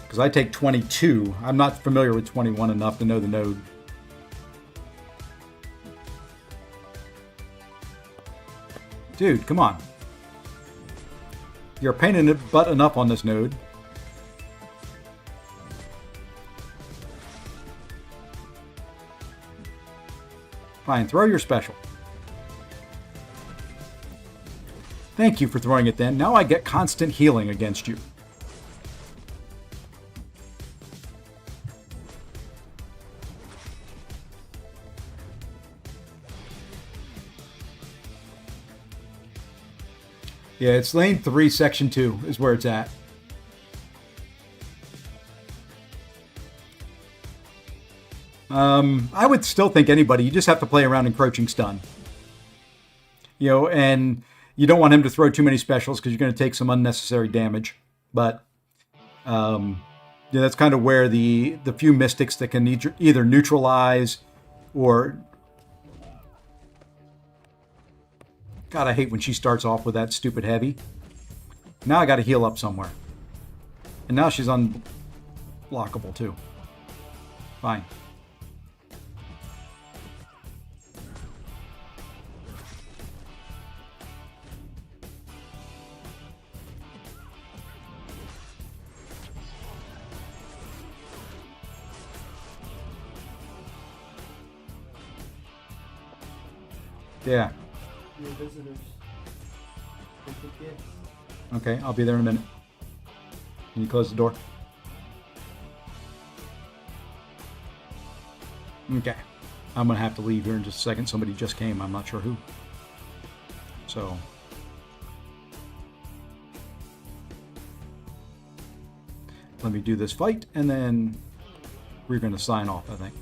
Because I take 22. I'm not familiar with 21 enough to know the node. Dude, come on. You're a pain in the butt enough on this node. Fine, throw your special. Thank you for throwing it then. Now I get constant healing against you. Yeah, it's lane 3, section 2 is where it's at. I would still think anybody, you just have to play around encroaching stun. You know, and you don't want him to throw too many specials because you're going to take some unnecessary damage. But yeah, that's kind of where the few mystics that can either neutralize or... God, I hate when she starts off with that stupid heavy. Now I got to heal up somewhere. And now she's unblockable too. Fine. Yeah. Your visitors. Take the kids. Okay, I'll be there in a minute. Can you close the door? Okay. I'm going to have to leave here in just a second. Somebody just came. I'm not sure who. So... let me do this fight, and then we're going to sign off, I think.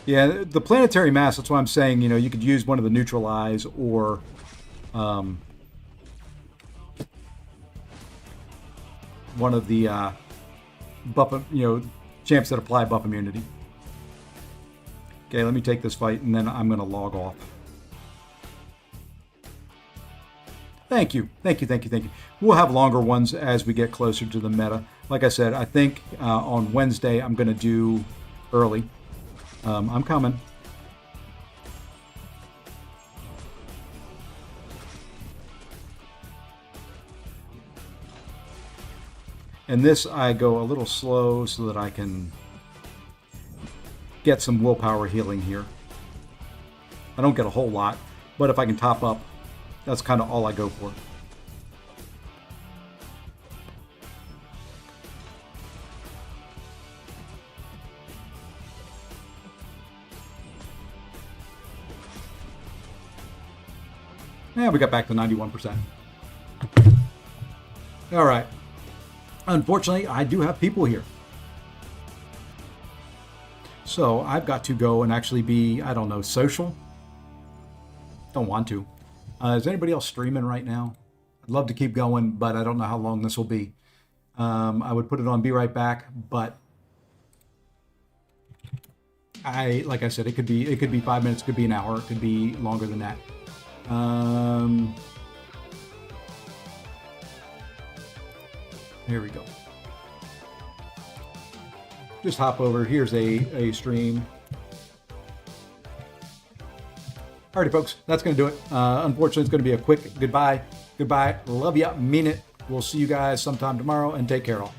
Yeah, the planetary mass, that's why I'm saying, you know, you could use one of the neutralize or one of the buff, you know, champs that apply buff immunity. Okay, let me take this fight, and then I'm going to log off. Thank you. Thank you, thank you, thank you. We'll have longer ones as we get closer to the meta. Like I said, I think on Wednesday I'm going to do early. I'm coming. And this, I go a little slow so that I can get some willpower healing here. I don't get a whole lot, but if I can top up, that's kind of all I go for. Yeah, we got back to 91%. All right. Unfortunately, I do have people here. So I've got to go and actually be, I don't know, social. Don't want to. Is anybody else streaming right now? I'd love to keep going, but I don't know how long this will be. I would put it on Be Right Back, but like I said, it could be 5 minutes, it could be an hour, it could be longer than that. Here we go. Just hop over. Here's a stream. Alrighty, folks. That's going to do it. Unfortunately, it's going to be a quick goodbye. Goodbye. Love ya. Mean it. We'll see you guys sometime tomorrow, and take care all.